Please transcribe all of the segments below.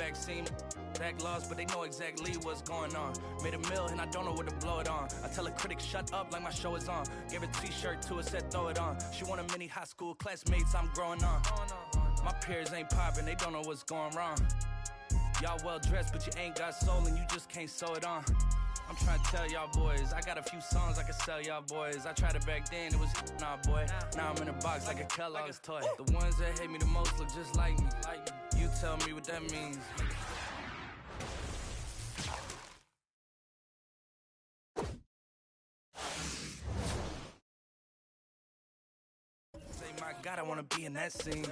vaccine. Back laws, but they know exactly what's going on. Made a meal and I don't know what to blow it on. I tell a critic, shut up like my show is on. Gave a t-shirt to her, said throw it on. She want a mini high school classmates, I'm growing on. My peers ain't popping, they don't know what's going wrong. Y'all well dressed, but you ain't got soul and you just can't sew it on. I'm trying to tell y'all boys, I got a few songs I can sell y'all boys. I tried it back then, it was nah boy. Now I'm in a box like a Kellogg's toy. The ones that hate me the most look just like me. You tell me what that means. Say my God, I wanna be in that scene.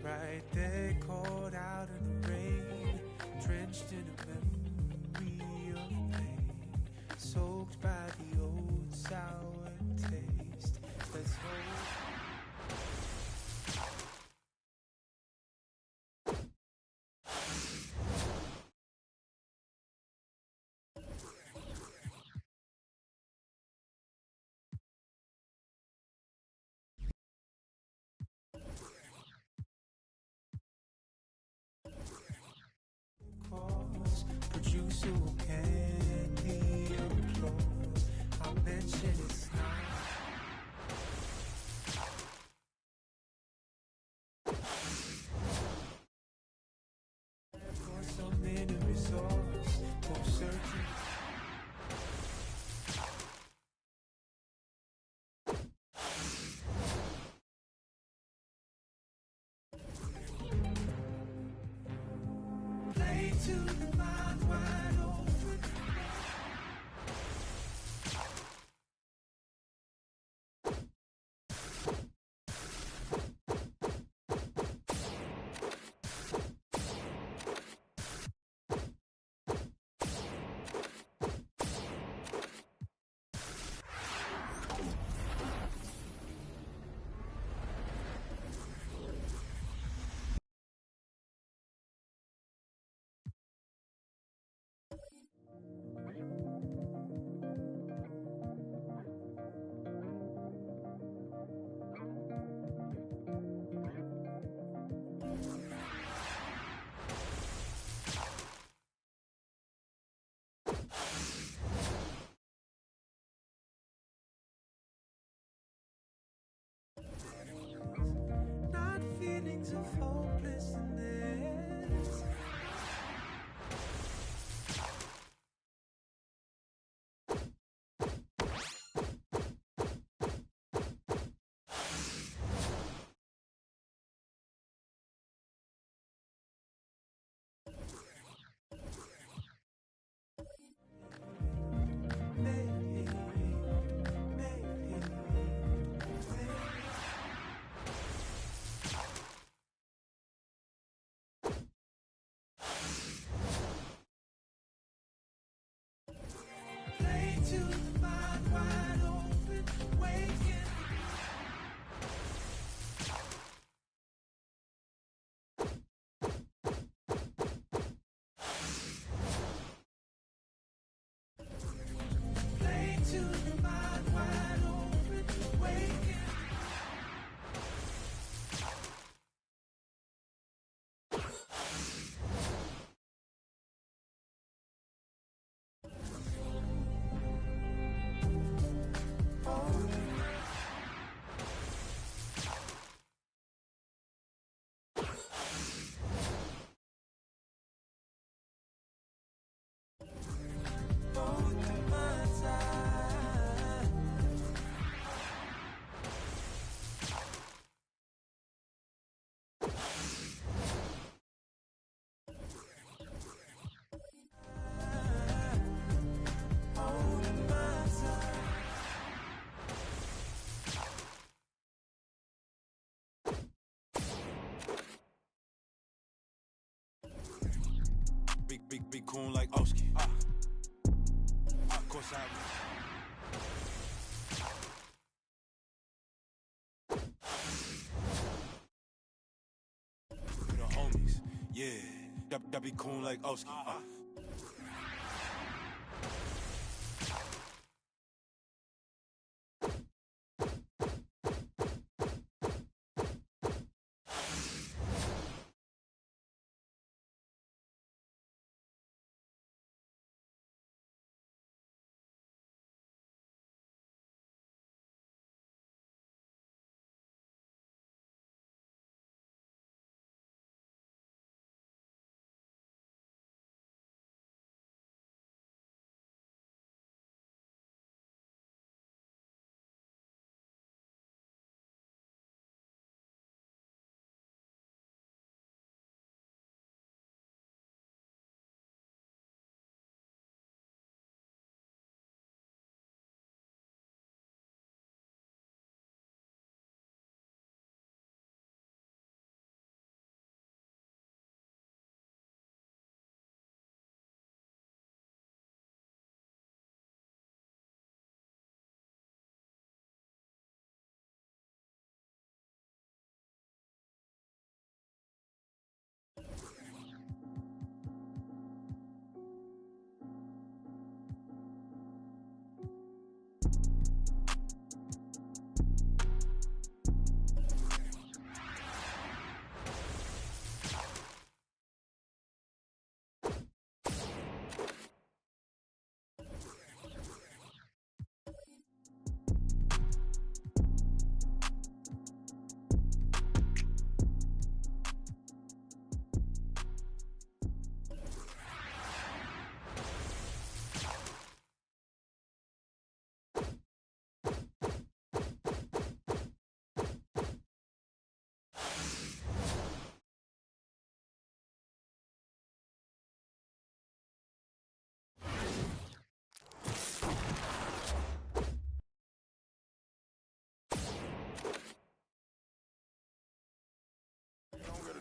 Right there, caught out in the rain, drenched in a memory of pain, soaked by the old sour taste. Let's hold. Producer candy applause. I mention it's not. For some inner resource, for searching. Play to the mind wide open. Not feelings of hopelessness. Play to the mind wide open, waking. Play to the mind wide open, waking. coon like Oski. Of course I will. The homies, yeah, that be coon like Oski.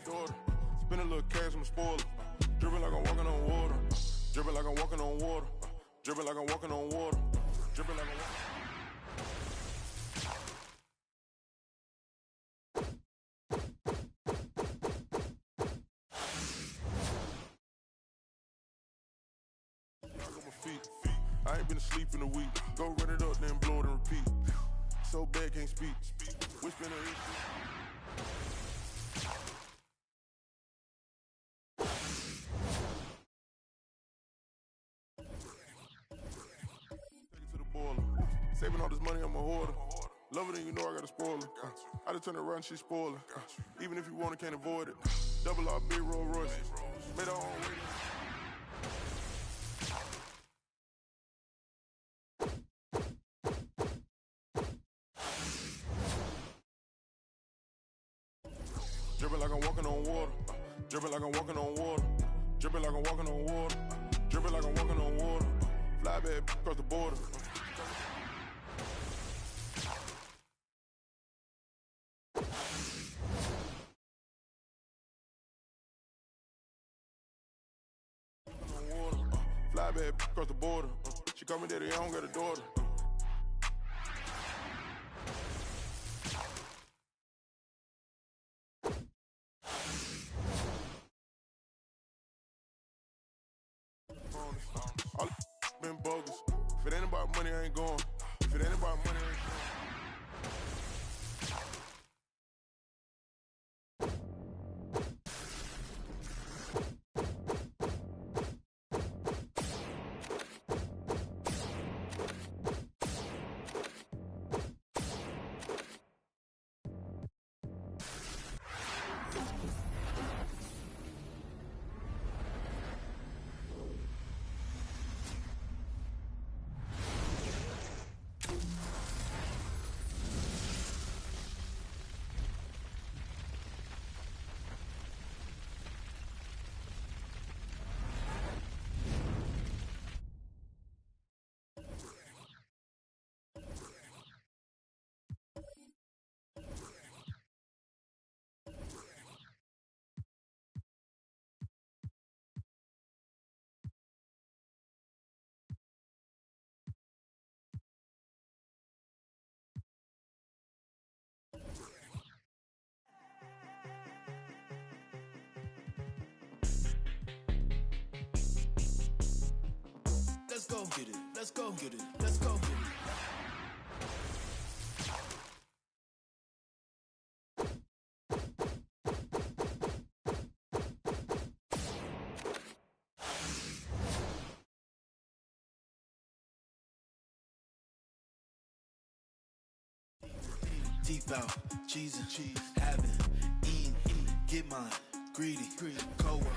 Daughter. Spend a little cash, I'm spoiler. Dripping like I'm walking on water. Dripping like I'm walking on water. Dripping like I'm walking on water. Dripping like I'm walking. I ain't been asleep in a week. Go run it up, then blow it and repeat. So bad, can't speak. Whispering a issue. Saving all this money, I'm a hoarder. Love it and you know I got a spoiler. I just turn around, she spoiler. Even if you want it, can't avoid it. Double R, big Rolls Royce. Made our own way. Dripping like I'm walking on water. Dripping like I'm walking on water. Dripping like I'm walking on water. Dripping like I'm walking on water. Fly back across the border. Fly back across the border. She call me daddy, I don't got a daughter. All been bogus. If it ain't about money, I ain't going. If it ain't about money, I ain't going. go get it. Let's go get it. Let's go get it. Teeth out, cheese and cheese, having, eating, get mine, greedy, cold world.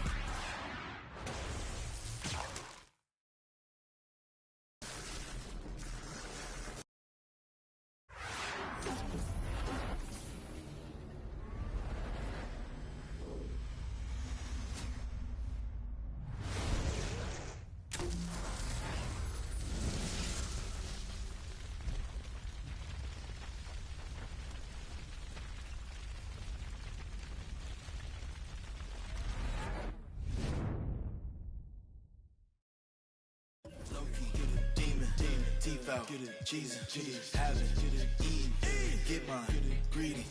Teeth out, get it, cheese, have it, eat, get mine, greedy.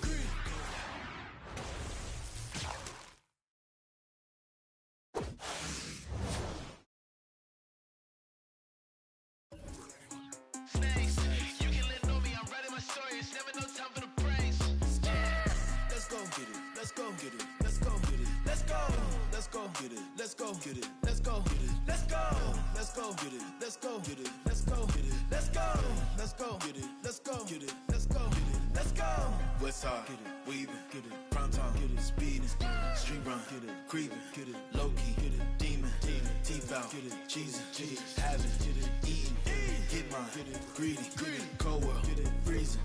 Snakes, you can let know me, I'm writing my story, it's never no time for the praise. Let's go get it, let's go get it, let's go get it, let's go get it, let's go get it, let's go get it, let's go get it, let's go get it, let's go get it, let's go get it, let's go get it, let's go get it, let's go. West side, get it, weaving, get it, prime time, get it, speeding, street run, get it, creeping, get it, low key, get it, demon, teeth out, get it, cheesing, having, get it, eating, get mine, get it, greedy, cold world, get it, freezing.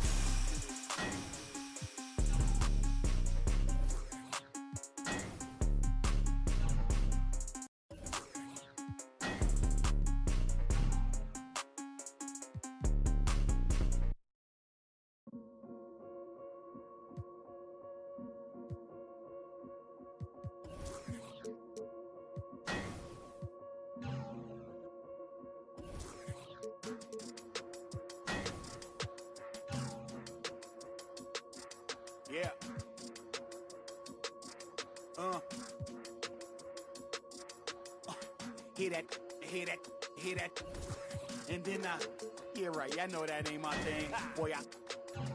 Yeah. Hear that. And then yeah, right, I know that ain't my thing. Boy, I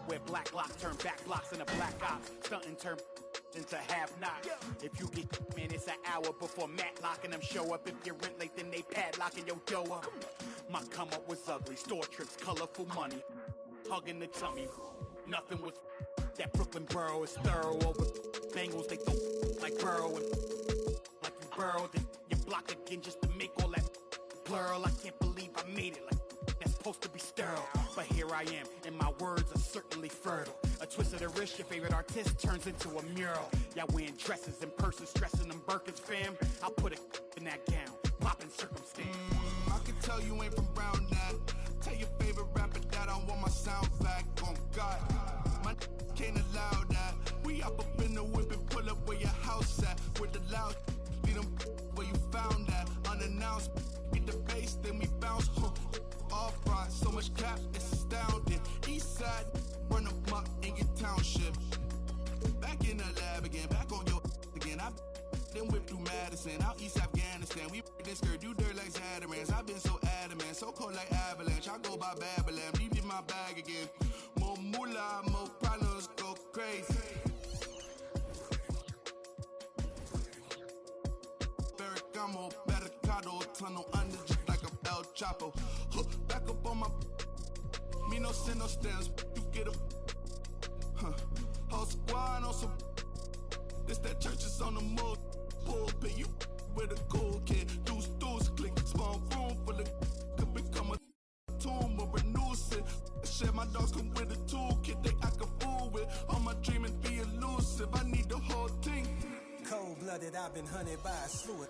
wear black locks, turn back blocks in a black ops, stunting turn into half knocks. If you get, man, it's an hour before Matlock and them show up. If you're rent late, then they padlocking your dough up. My come up was ugly, store trips, colorful money, hugging the tummy. Nothing was that Brooklyn borough is thorough over Bengals. They throw like Burrow and like you burrowed in your block again just to make all that plural. I can't believe I made it like that's supposed to be sterile. But here I am, and my words are certainly fertile. A twist of the wrist, your favorite artist turns into a mural. Y'all wearing dresses in person, stressing them Birkins, fam. I'll put a in that gown, popping circumstance. I can tell you ain't from Brown that. Tell your favorite rapper that I want my sound back. On God, my can't allow that. We up in the whip and pull up where your house at. With the loud, beat them where you found that. Unannounced, get the bass, then we bounce. Off right, so much cap, it's astounding. East side, run up muck in your township. Back in the lab again, back on your again. I then whip through Madison, out East Afghanistan. We this skirt, do dirt like Zatarans. I've been so adamant, so cold like avalanche. I go by Babylon, leave me my bag again. More moolah, more problems, go crazy. Ferragamo, barricado, tunnel under just like a El Chapo. Back up on my, me no send no stamps, you get a, whole squad on some, this that church is on the move, pulpit, you with a cool kid, deuce, click, small room full of, could become a tomb or renew it. Shit, my dogs come with a toolkit, they act a fool with, all my dreaming be elusive, I need the whole thing. Cold-blooded, I've been hunted by a slew of.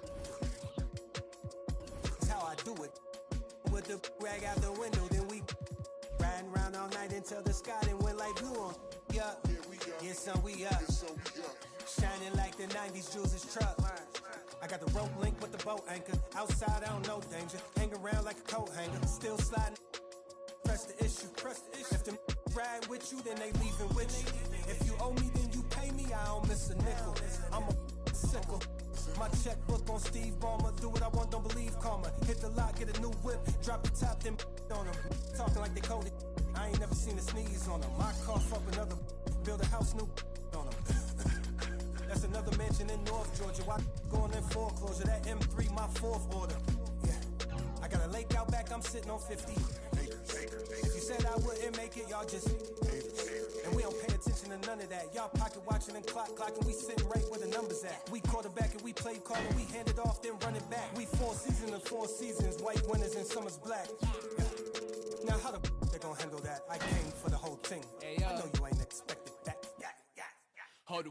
That's how I do it. With the rag out the window, then we riding around all night until the sky then went like blue on. Yeah, get some, we up. Shining like the 90s Jules' truck. I got the rope link with the boat anchor. Outside, I don't know danger. Hang around like a coat hanger. Still sliding. Press the issue. If them ride with you, then they leaving with you. If you owe me, then you pay me. I don't miss a nickel. I'm a sickle. My checkbook on Steve Ballmer. Do what I want, don't believe karma. Hit the lot, get a new whip. Drop the top, then on them. Talking like they coded. I ain't never seen a sneeze on them. My cough up another. Build a house new on them. That's another mansion in North Georgia. Why going in foreclosure? That M3, my fourth order. Yeah. I got a lake out back, I'm sitting on 50 acres. If you said I wouldn't make it, y'all just and we don't pay attention to none of that. Y'all pocket watching and clocking, we sitting right where the numbers at. We quarterback and we play call and we hand it off, then run it back. We 4 seasons and 4 seasons, white winners and summer's black. Yeah. Now how the they gonna handle that? I came for the whole thing. Hey, I know you ain't expected that. Hold the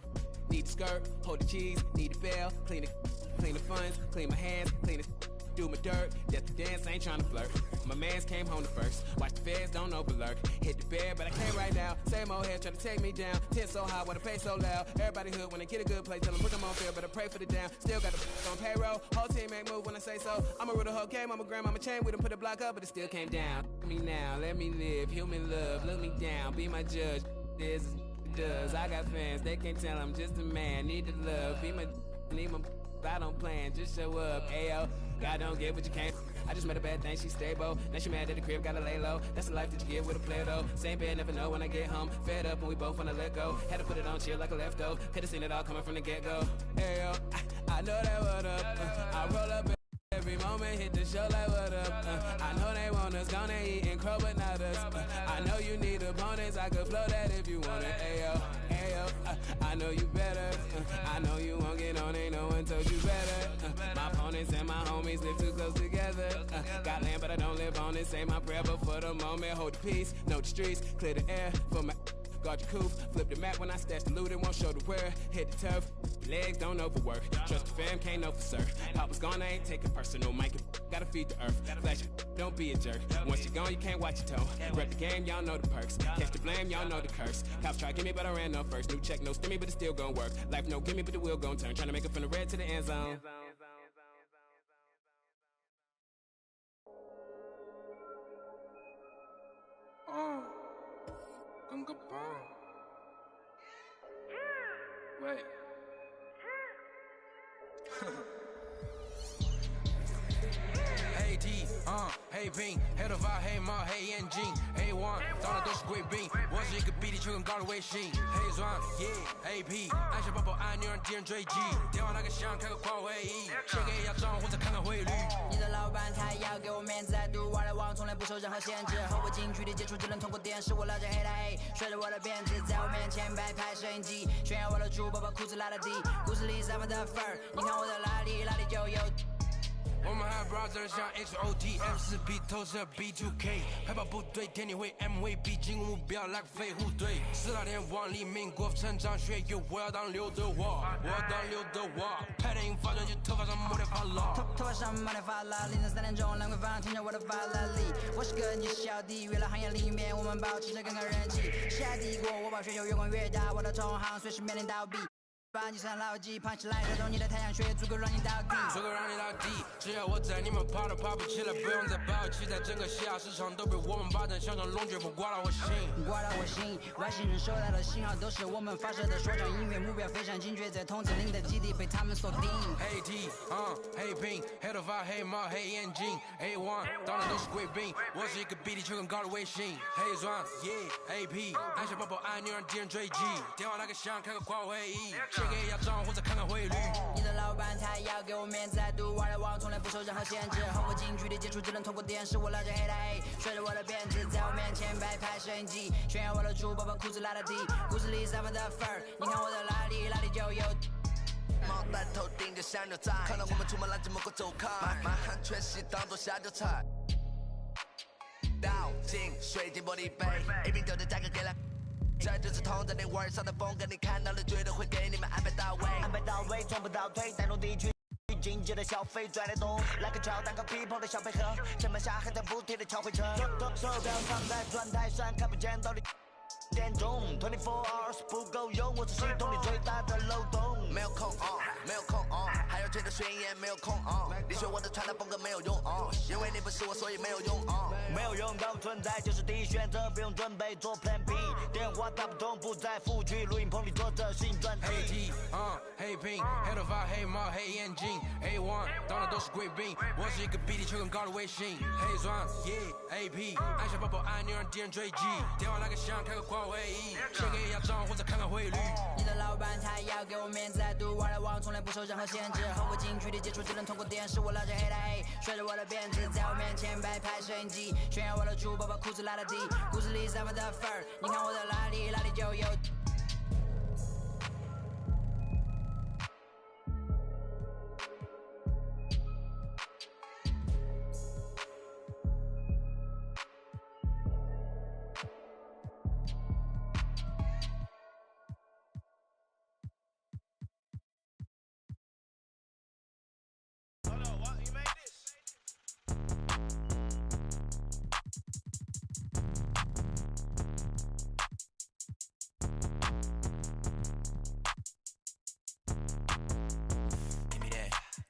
need the skirt, hold the cheese, need the bell, clean the funds, clean my hands, clean the do my dirt, that's the dance, ain't tryna flirt. My mans came home the first, watch the feds, don't overlurk. Hit the bed, but I can't right now. Same old head tryna take me down. 10 so high, wanna pay so loud. Everybody hood when they get a good place, tell them put them on field, better pray for the down. Still got the on payroll, whole team ain't move when I say so. I'm a real whole game, I'm a grandmama chain, we done put a block up, but it still came down. Let me now, let me live, human love, look me down, be my judge. This is does. I got fans, they can't tell I'm just a man, need the love, be my, need my, I don't plan, just show up, ayo. God don't get what you can't. I just met a bad thing, she stable. Now she mad at the crib, gotta lay low. That's the life that you get with a player though. Same bed, never know when I get home. Fed up and we both wanna let go. Had to put it on chill like a leftover. Could've seen it all coming from the get-go. Ayo, I know that what up. I roll up every moment, hit the show like what up. I know they want us, gonna eat and crow, but not us. I know you need opponents, I could flow that if you want it. Ayo, ayo, I know you better. I know you won't get on, ain't no one told you better. My opponents and my homies live too close together. Got land, but I don't live on it. Say my prayer, but for the moment, hold the peace. Know the streets, clear the air for my. Guard your coof, flip the map when I stash the loot and won't show the where. Hit the turf, legs don't overwork. Trust the fam, can't know for certain. Papa's gone, I ain't taking personal. Mike, gotta feed the earth. Flash it, don't be a jerk. Once you're gone, you can't watch your tone. Rep the game, y'all know the perks. Catch the blame, y'all know the curse. Cops try to give me, but I ran up first. New check, no stimmy, but it's still gonna work. Life no gimme, but the wheel gon' turn. Trying to make it from the red to the end zone. Gunga bomb. Wait. Hey D, hey Bing， 黑头发，黑猫，黑眼睛，黑王，到哪都是贵宾。我是一个比地球更高的卫星。黑钻，AP， 按下抱抱按钮让敌人追击。电话那个响，开个跨会议，写个压账户再看看汇率。你的老板他要给我面子，I玩来往从来不受任何限制。和我近距离接触只能通过电视，我拉着黑带，甩着我的辫子，在我面前摆拍摄影机，炫耀我的猪宝把裤子拉得低，故事里散发的粉儿，你看我的哪里就有。我们还 brother 像 XOT F4B 投射 B2K 派跑部队天地会 MVP 进攻目标来个飞虎队4大天王黎明国成长学友我要当刘德华拍电影发专辑头发上抹点发蜡头发上抹点发蜡凌晨3点钟兰桂坊听着我的法拉利我是个你小弟娱乐行业里面我们保持着更高人气下帝国我把全球越滚越大我的同行随时面临倒闭把你算牢记，胖起来带动你的太阳穴，足够让你倒地。足够让你倒地，只要我在，你们爬都爬不起来，不用再抱期待，整个西亚市场都被我们霸占，像场龙卷风刮到我心，刮到我心。外星人收到的信号都是我们发射的说唱音乐，目标非常精确，在通缉令的基地被他们锁定。黑 T， 黑屏，黑头发，黑猫，黑眼睛 ，A1， 当然都是贵宾，我是一个比地球更高的卫星，黑钻 ，AP， 按下抱抱按钮让敌人追击，电话那个响，开个跨会议。给压账户再看看汇率。你的老板他要给我面子，I玩来往从来不受任何限制。和我近距离接触只能通过电视，我拉着黑带，甩着我的辫子，在我面前摆拍摄影机，炫耀我的猪宝把裤子拉得低，故事里散发的粉儿，你看我的哪里就有。毛带头顶着香牛仔，看到我们出门拦着门口走开，满汉全席当做下酒菜。倒进水晶玻璃杯，一瓶酒的价格给了。这就是同在你玩上的风格，你看到了绝对会给你们安排到位，从不倒退，带动地区经济的消费赚得多，来个超单个 people 的小配合，城门下还在不停的敲回车，手表放在转台上看不见到底。点钟，24 hours 不够用，我是系统里最大的漏洞。没有空没有空还要接着宣言，没有空你学我的传达风格没有用因为你不是我，所以没有用没有用到存在就是第一选择，不用准备做 Plan B。电话打不通，不在副局，录音棚里做着新专辑。黑 T， 黑 Pink， 黑头发，黑毛，黑眼睛 ，A1， 当然都是贵宾。我是一个比地球更高的卫星。黑钻 ，AP， 按下宝宝按钮让敌人追击。电话那个响，开个跨会议，先给压账或者看看汇率。你的老板他要给我面子，来读外来网从来不受任何限制。后悔近距离接触只能通过电视，我拉着黑的黑，甩着我的辫子，在我面前摆拍摄影机，炫耀我的珠宝，把裤子拉得低，故事里散发的粉儿，你看我的哪里就有。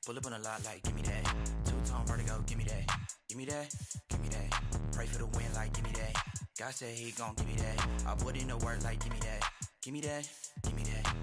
Pull up on a lot like, give me that. Two-tone vertigo, give me that. Give me that, give me that. Pray for the win like, give me that. God said he gon' give me that. I put in the work like, give me that. Give me that, give me that.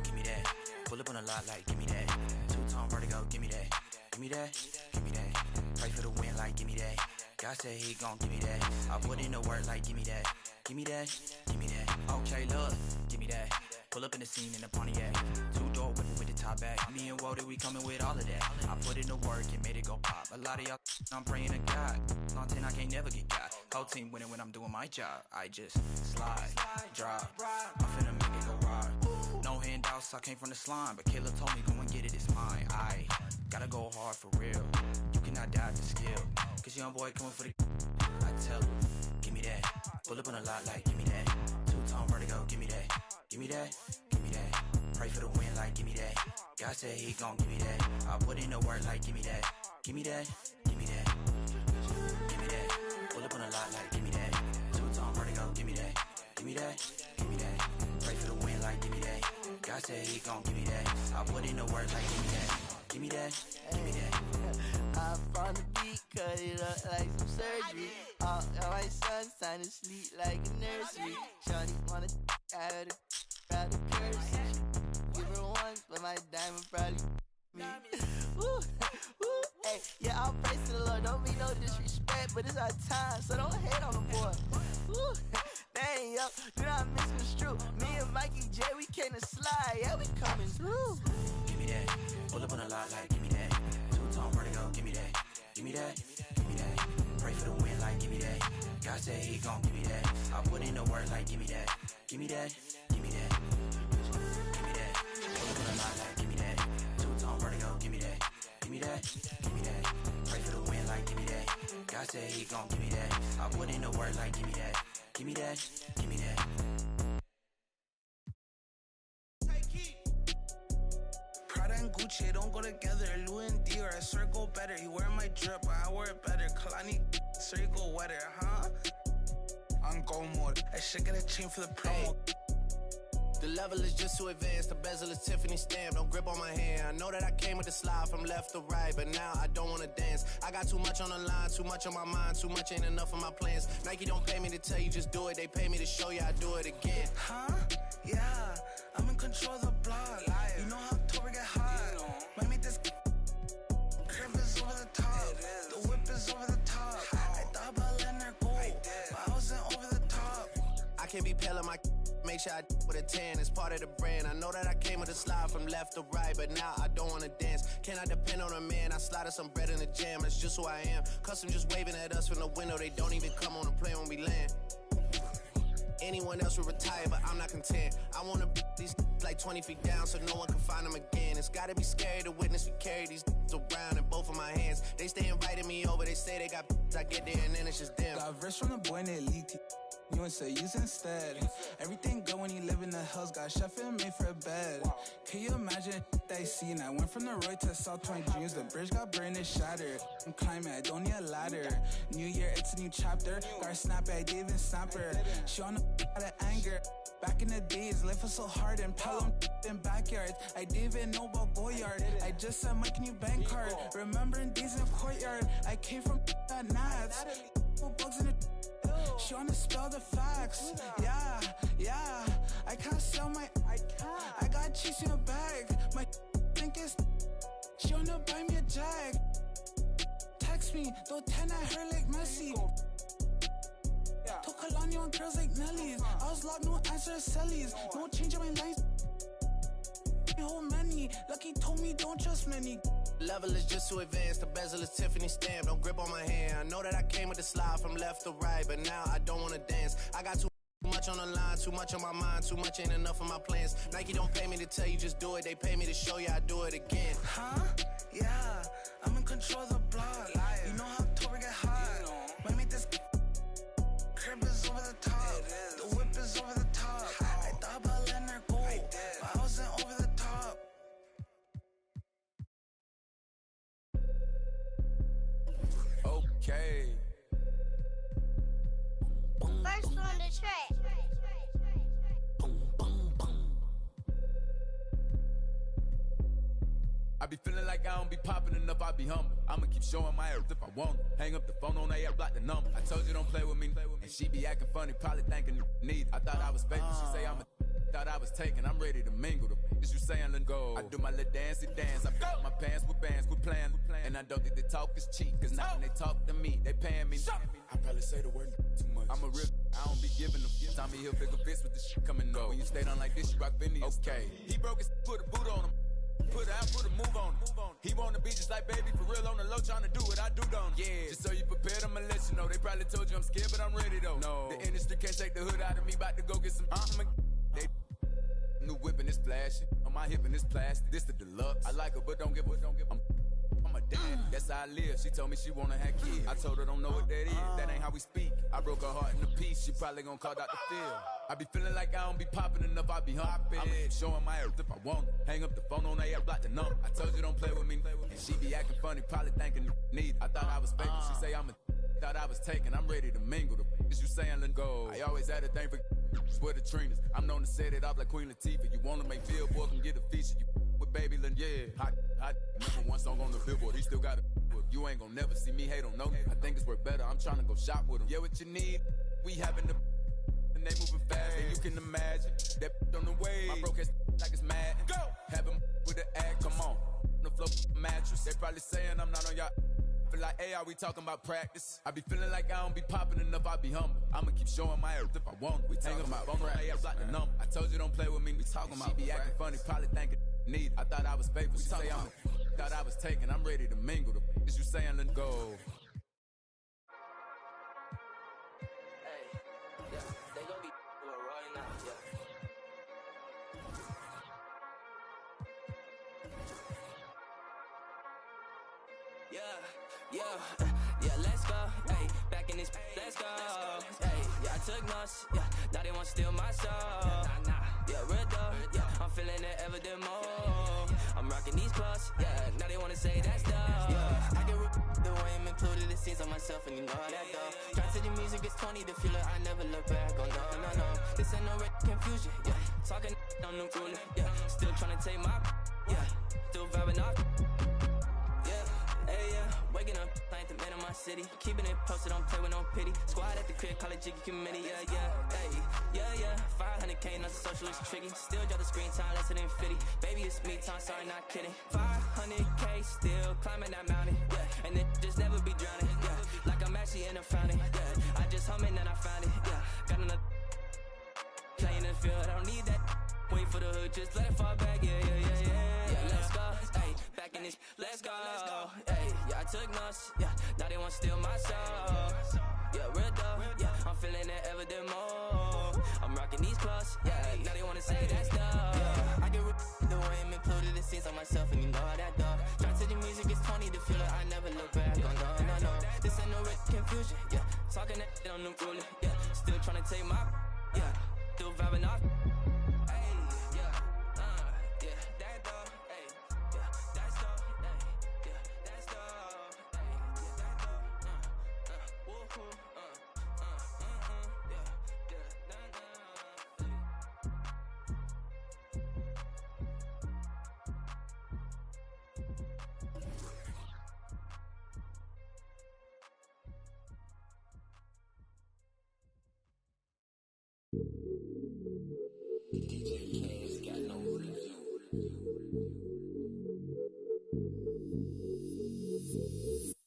Give me that. Pull up on a lot like, give me that. Two-tone vertigo, give me that. Give me that, give me that. Pray for the win like, give me that. God said he gon' give me that. I put in the work like, give me that. Give me that, give me that. Okay, look, give me that. Pull up in the scene in the Pontiac. Two-door window with the top back. Me and Wody, we coming with all of that. I put in the work and made it go pop. A lot of y'all, I'm praying to God. On 10, I can't never get got. Whole team winning when I'm doing my job. I just slide, drop. I'm finna make it go ride. No handouts, I came from the slime. But Kayla told me, go and get it, it's mine. I gotta go hard for real. You cannot die the skill. Cause young boy coming for the... I tell him, give me that. Pull up on a lot like, give me that. Two-tone vertigo, give me that. Give me that, give me that. Pray for the win like, give me that. God said he gon' give me that. I put in the work like, give me that. Give me that, give me that. Give me that. Pull up on a lot like, give me that. Two-tone vertigo, give me that. Give me that, give me that. Pray for the win like, give me that. God said he gon' give me that. I put in the work like, give me that. Give me that, give me that. I'm from the beat, cut it up like some surgery. All my sons time to sleep like a nursery. Shawty wanna I heard a curse. Give her once, but my diamond probably me. Woo, woo, hey, yeah, I'll praise to the Lord. Don't be no disrespect, but it's our time, so don't hate on the boy. Woo, dang, yo, do not misconstrue. Me and Mikey J, we came to slide, yeah, we coming through. Give me that, pull up on a lot like, give me that. Two-tone vertigo, give me that. Give me that, give me that. Pray for the win like, give me that. God said he gon' give me that. I put in the work like, give me that. Give me that, give me that. Give me that. Pull up on a lot like, give me that. Two-tone vertigo, give me that. Give me that, give me that. Pray for the win like, give me that. God said he gon' give me that. I put in the work like, give me that. Give me that, give me that. Prada and Gucci don't go together. Louis and Dior, I swear go better. You wear my drip, but I wear it better. Kalani, swear you go wetter, huh? On go mode. I should get a chain for the promo. The level is just too advanced. The bezel is Tiffany stamped. Don't grip on my hand. I know that I came with the slide from left to right, but now I don't wanna dance. I got too much on the line, too much on my mind, too much ain't enough of my plans. Nike don't pay me to tell you just do it. They pay me to show you I do it again. Huh? Yeah, I'm in control of the block. You know how October get hot. Might make this crib is over the top. The whip is over the top. I thought about letting her go, but I wasn't over the top. I can't be pale in my make sure I with a 10. It's part of the brand. I know that I came with a slide from left to right, but now I don't wanna dance. Can I depend on a man? I slided some bread in the jam. That's just who I am. Custom just waving at us from the window. They don't even come on the plane when we land. Anyone else would retire, but I'm not content. I wanna be these like 20 feet down so no one can find them again. It's gotta be scary to witness we carry these around in both of my hands. They stay inviting me over, they say they got I get there and then it's just them. Got a verse from the boy named Liti. you and say use instead. Everything good when you live in the hills, got chef and made for a bed. Can you imagine that I seen? I went from the road to South Point Dreams, the bridge got burned and shattered. I'm climbing, I don't need a ladder. New year, it's a new chapter. Got her snap it, I didn't even snap her. She on the out of anger. Back in the days, life was so hard and Pelham in backyards. I didn't even know about Goyard. I just said, Mike, can you bank card? Remembering days in courtyard. I came from that Nats. Bugs in the she wanna spell the facts. Yeah. I can't sell my. I got cheese in a bag. My think is. She wanna buy me a jag. Text me, don't 10 at her like Messi. Took Kalani on girls like Nelly's. I was locked, no answer Sellies. No change in my lines. Whole many. Lucky told me don't trust many. Level is just too advanced, the bezel is Tiffany stamp. Don't grip on my hand. I know that I came with the slide from left to right, but now I don't wanna dance. I got too much on the line, too much on my mind, too much ain't enough of my plans. Nike don't pay me to tell you just do it, they pay me to show you I do it again. Huh? Yeah, I'm in control of the block. You know how October get hot. Might make this crib is over the top. The whip is over the top. I thought about letting her go, but I wasn't over the top. Okay. First on the track. I be feeling like I don't be popping enough, I be humble. I'ma keep showing my earth if I want it. Hang up the phone on the air, block the number. I told you don't play with me, and she be acting funny, probably thinking neither. I thought I was faithful, she say I'm a thought I was taken, I'm ready to mingle. The is you saying let go. I do my little dancey dance, I got my pants with bands, quit playing. And I don't think the talk is cheap, cause now when they talk to me, they paying me. I probably say the word too much. I'm a real, I don't be giving them. Tommy Hilfiger fits with the shit coming go. When you stay down like this, you rock Phineas. Okay, he broke his, put a boot on him. Put a move on him. He wanna be just like baby, for real on the low, trying to do what I do, don't. Yeah, just so you prepared, I'ma let you know. They probably told you I'm scared, but I'm ready though. No, the industry can't take the hood out of me, about to go get some. They new whipping is flashing, on my hip and it's plastic. This the deluxe. I like her, but don't give a. I'm a dad, that's how I live. She told me she wanna have kids. I told her don't know what that is. That ain't how we speak. I broke her heart in a piece. She probably gonna call Dr. Phil. I be feeling like I don't be popping enough. I be humping. I'm showing my earth if I want it. Hang up the phone on the air, block the number. I told you don't play with me, and she be acting funny, probably thinking need. I thought I was faking. She say I'm a. Thought I was taken. I'm ready to mingle. The is you saying let go. I always had a thing for swear the Trinas. I'm known to set it up like Queen Latifah. You wanna make Billboard can get a feature. You with Baby Lynn, yeah. Hot. Number one song on the Billboard. He still got it. You ain't gonna never see me hate on no. I think it's worth better. I'm trying to go shop with him. Yeah, what you need? We having the and they moving fast. And you can imagine that on the way. My broke ass like it's mad. Go. Have him with the ad. Come on. The floor mattress. They probably saying I'm not on y'all. Feel like, hey, are we talking about practice? I be feeling like I don't be popping enough, I be humble. I'ma keep showing my earth if I want. We talking about phone, hey, I block the number. I told you don't play with me, we talking about. She be acting funny, probably thinking need. I thought I was faithful, she say I'm thought I was taken, I'm ready to mingle. The is you saying let go. Hey, yeah, they gon' be right now, yeah, let's go, hey, back in this, let's go, hey, yeah, I took notes, yeah, now they want to steal my soul, yeah, real though, yeah, I'm feeling it ever the more, I'm rocking these clothes, yeah, now they want to say that's dope, yeah, I get the way I'm included, it seems on myself, and you know that though, try to the music, it's 20, the feeling, I never look back, oh no, this ain't no confusion, yeah, talking on the ruler, yeah, still trying to take my, yeah, still vibing off, hey, yeah, waking up, I ain't the man of my city. Keeping it posted, don't play with no pity. Squad at the crib, call it Jiggy Committee, hey, yeah. 500K, not socialist tricky. Still drop the screen time, less than 50. Baby, it's me time, sorry, not kidding. 500K, still climbing that mountain, yeah. And it just never be drowning, yeah. Like I'm actually in a fountain, yeah. I just humming and I found it, yeah. Got another playing in the field, I don't need that. Wait for the hood, just let it fall back, yeah. Yeah, let's go, hey, back in this, let's go, hey, yeah, I took notes, yeah, now they want to steal my soul, yeah, real though, yeah, I'm feeling it ever the more, I'm rocking these clothes, yeah, now they want to say that's dope, yeah, I get the way I'm included, it seems on myself, and you know that though, try to the music, it's 20, the feeling, I never look back, oh no, this ain't no confusion, yeah, talking that on the ruler, yeah, still tryna take my, yeah, still vibing off. Hey, yeah, yeah, that dog, hey, yeah, that's dog, hey, yeah, that's dog, hey, yeah, that dog, woohoo, yeah,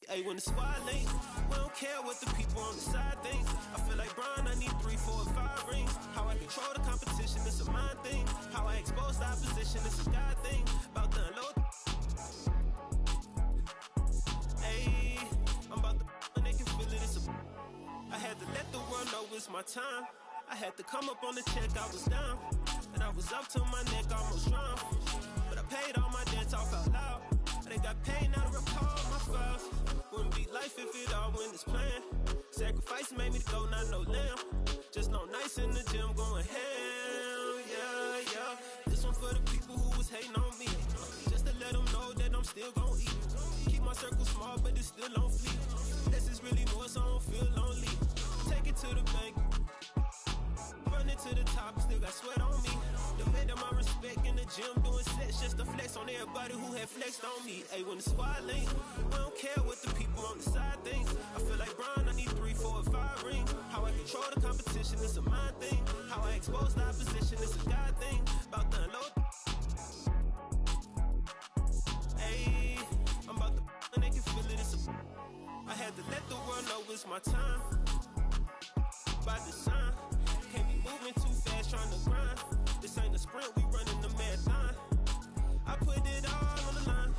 Hey, when the squad link, we don't care what the people on the side think. I feel like Brian, I need 3, 4, 5 rings. How I control the competition, it's a mind thing. How I expose the opposition, it's a God thing. About to unload. Hey, I'm about to and they can feel it, it's a. I had to let the world know it's my time. I had to come up on the check, I was down. And I was up to my neck, almost drowned. But I paid all my debts off out loud. They got paid, now to recall my files. Wouldn't be life if it all went as planned. Sacrifice made me to go, not no lamb. Just no nights in the gym going hell, yeah, yeah. This one for the people who was hating on me. Just to let them know that I'm still gon' eat. Keep my circle small, but it's still on fleek. This is really more, so I don't feel lonely. Take it to the bank. Run it to the top, still got sweat on me. Demanding my respect in the gym, doing sets just to flex on everybody who had flexed on me. Hey, when the squad link, we don't care what the people on the side think. I feel like Brian, I need 3, 4, 5 rings. How I control the competition, it's a mind thing. How I expose the opposition, it's a God thing. About to unload. Hey, I'm about to and they can feel it, it's a. I had to let the world know it's my time. By design. Can't be moving too fast, trying to grind. This ain't a sprint, we running the marathon. I put it all on the line.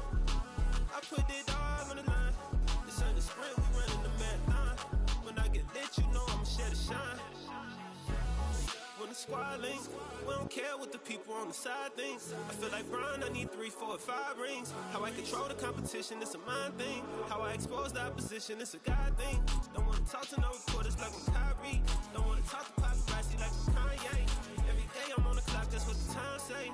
I put it all on the line. This ain't a sprint, we running the marathon. When I get lit, you know I'ma share the shine. When the squad link, we don't care what the people on the side think. I feel like Brian, I need 3, 4, 5 rings. How I control the competition, it's a mind thing. How I expose the opposition, it's a God thing. Don't wanna talk to no reporters like I'm Kyrie. Don't wanna talk to paparazzi like I'm Kanye. Every day I'm on the clock, that's what the time say.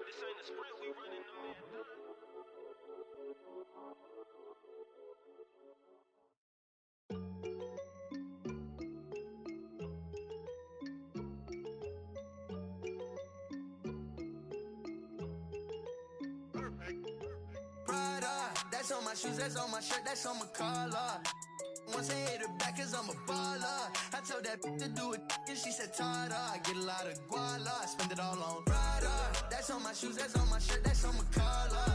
This ain't a sprint, we running the marathon. That's on my shoes, that's on my shirt, that's on my collar. Once I hit her back, cause I'm a baller. I told that to do it, and she said, Tada. I get a lot of guala, I spend it all on Prada. That's on my shoes, that's on my shirt, that's on my collar.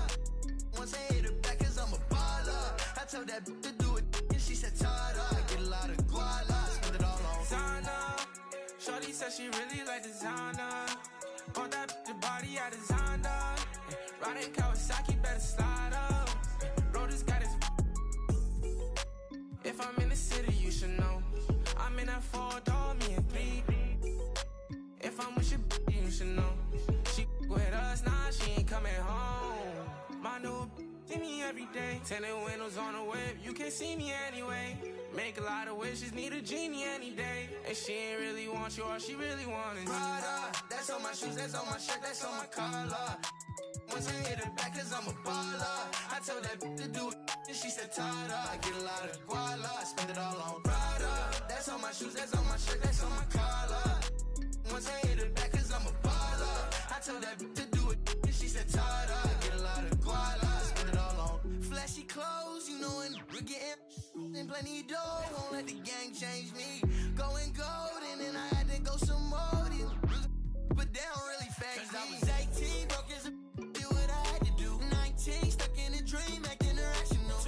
Once I hit her back, cause I'm a baller. I told that to do it, and she said, Tada. I get a lot of guala, I spend it all on Zana. Shorty said she really like designer. On that the body I designed her. Riding Kawasaki, better slide up. Rollers got his. If I'm in the city, you should know. I'm in that 4-door, me and 3. If I'm with your you should know. She with us, nah, she ain't coming home. My new see me every day. Tinted windows on the whip, you can't see me anyway. Make a lot of wishes, need a genie any day. And she ain't really want you, all she really want is Prada. That's on my shoes, that's on my shirt, that's on my collar. Once I hit her back, cause I'm a baller. I told that to do it, and she said, Tada. I get a lot of guala, I spend it all on Prada. That's on my shoes, that's on my shirt, that's on my collar. Once I hit her back, cause I'm a baller. I told that to do it, and she said, Tada. I get a lot of guala, I spend it all on flashy clothes, you know, and we're getting plenty of dough. Won't let the gang change me. Going golden, and I had to go some more. But they don't really phase me. I was 18, broke as a stuck in a dream, acting irrational.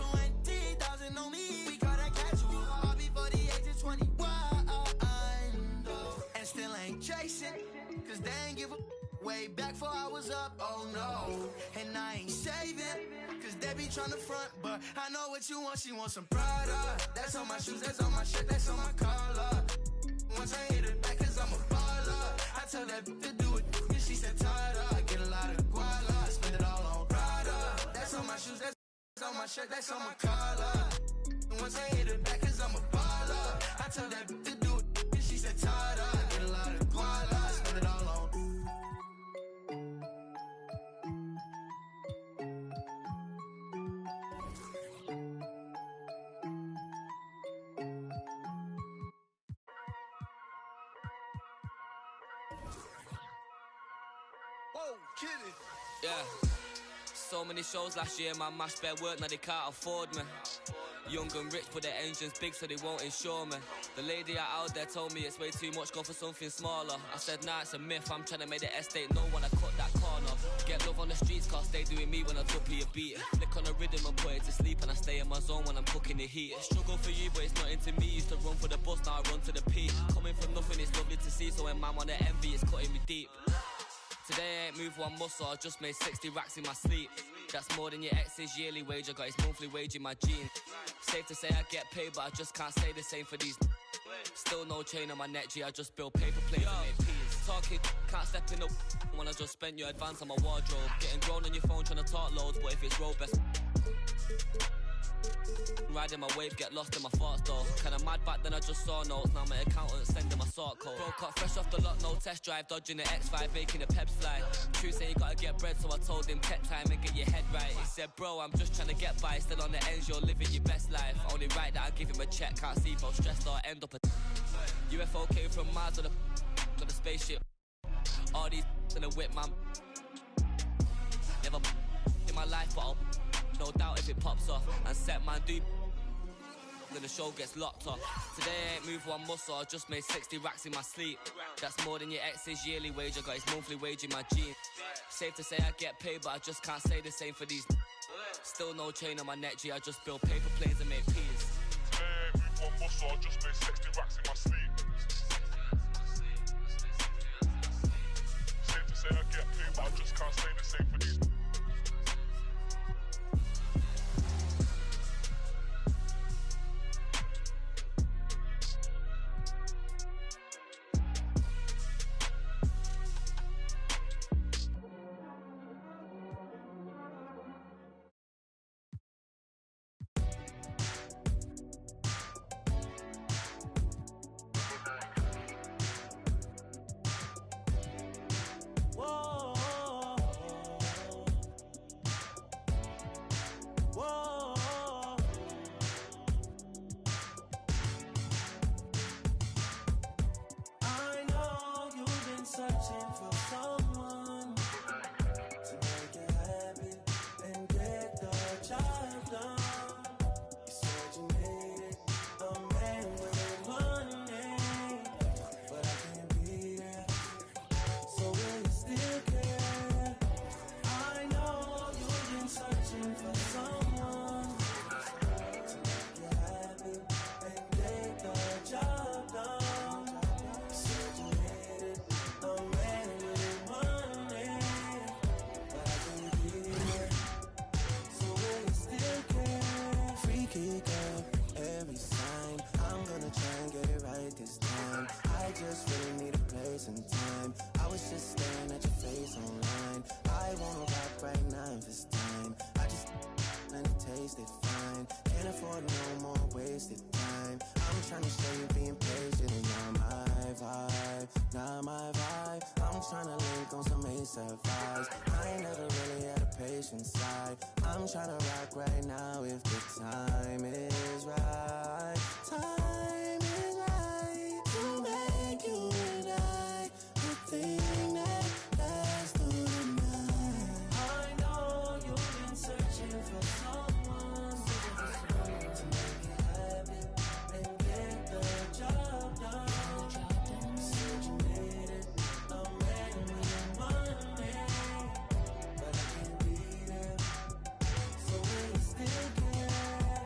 20,000 on me, we call that casual. All before the age of 21. And still ain't chasing, cause they ain't give a way back before I was up, oh no. And I ain't saving, cause they be tryna front, but I know what you want, she wants some Prada. That's on my shoes, that's on my shirt, that's on my collar. Once I hit it back, cause I'm a baller. I tell that to do it, and she said, Tada. I get a lot of guala, I spend it all on Prada. That's on my shoes, that's on my shirt, that's on my collar. once I hit it back, cause I'm a baller. I told that bitch to do it, and she said, tired up. I get a lot of guala, spend it all on. Whoa, kidding. Yeah. So many shows last year, man, mashed bare work, now they can't afford me. Young and rich, but their engine's big, so they won't insure me. The lady out there told me it's way too much, go for something smaller. I said, nah, it's a myth, I'm trying to make the estate know when I cut that corner. Get love on the streets, cause they doing me when I duppy a beat. Flick on the rhythm and put it to sleep, and I stay in my zone when I'm cooking the heat. Struggle for you, but it's not into me. Used to run for the bus, now I run to the peak. Coming from nothing, it's lovely to see, so when man wanna envy, it's cutting me deep. Today I ain't moved one muscle, I just made 60 racks in my sleep. That's more than your ex's yearly wage, I got his monthly wage in my jeans. Safe to say I get paid, but I just can't say the same for these. Still no chain on my neck, G, I just build paper planes and make peas. Talking, can't step in up when I just spent your advance on my wardrobe. Getting grown on your phone trying to talk loads, but if it's road best. Riding my wave, get lost in my thoughts though. Kinda mad back then I just saw notes, now my accountant sending my sort code. Broke up fresh off the lot, no test drive, dodging the X5, making the peps fly. True say you gotta get bread, so I told him pet time and get your head right. He said, bro, I'm just trying to get by, still on the ends, you're living your best life. Only right that I give him a check, can't see if I'm stressed or end up a UFO came from Mars on a spaceship. All these in a whip, man. Never in my life, but I'll no doubt if it pops off. And set man do then the show gets locked off. Today I ain't moved one muscle, I just made 60 racks in my sleep. That's more than your ex's yearly wage, I got his monthly wage in my jeans. Safe to say I get paid, but I just can't say the same for these. Still no chain on my neck, G, I just build paper planes and make peas. Today I ain't moved one muscle, I just made 60 racks in my sleep. Safe to say I get paid, but I just can't say the same for these. Searching for someone to make you happy and get the job done. You said you needed a man with money, but I can't be there. So will you still care? I know you've been searching for someone to make you happy and get the job done. Just really need a place and time. I was just staring at your face online. I wanna rock right now if it's time. I just and it tasted fine. Can't afford no more wasted time. I'm trying to show you being patient and you're my vibe, not my vibe. I'm trying to link on some ASAP vibes. I ain't never really had a patient side. I'm trying to rock right now if the time is right. Time is right to make you and I the thing that lasts through the night. I know you've been searching for someone to make you happy and get the job done. Said you needed a man with money, but I can't be there. So will you still care?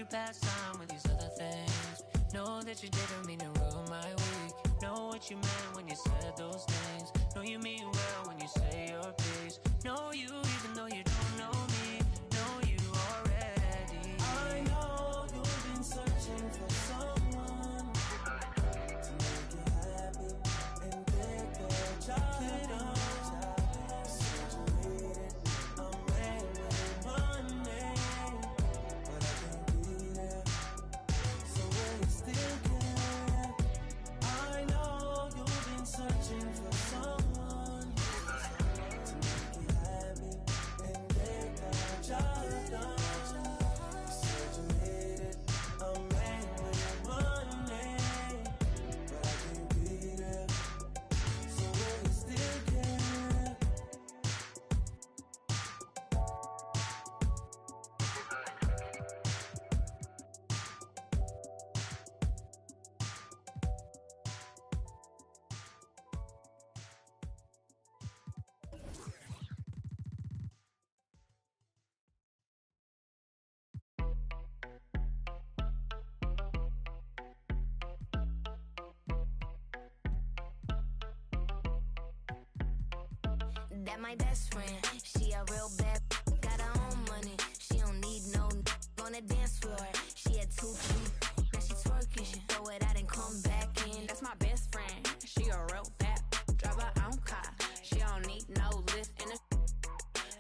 pass time with these other things. Know that you didn't mean to ruin my week. Know what you meant when you said those things. Know you mean well when you say your piece. Know you even though you don't know me. Know you already. I know you've been searching for someone to make you happy and get their child on. Situated, I'm made with money, but I can't be there. So will you still care? I know you've been searching for someone to make you happy and get that job done. You said you needed a man with money, but I can't be there. So will you still care? That my best friend, she a real bad, got her own money. She don't need no on the dance floor. She had 2, 3, now she twerking. She throw it out and come back in. That's my best friend. She a real bad, drive her own car. She don't need no lift in the.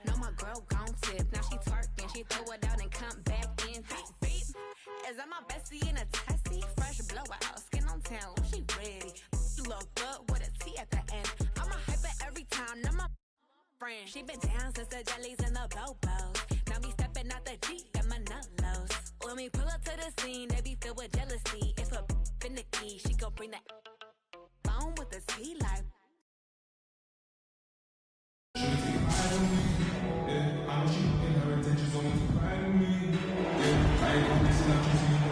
No, my girl gon' tip. Now she twerking. She throw it out and come back in. Beep, beep. Is that my bestie in a testy? Fresh blowout, skin on town. She ready. Look good with a T at the end. I'm a hyper every time. Now my friend. She been down since the jellies and the bobos. Now me stepping out the Jeep, got my nullos. When we pull up to the scene, they be filled with jealousy. If a finicky, she gon' bring that phone with the T like.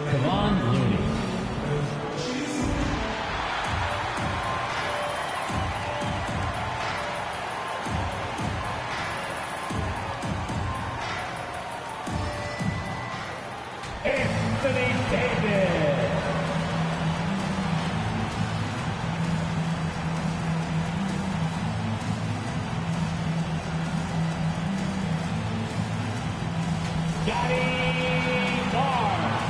Kevon Looney. Anthony Davis. Scotty Barnes.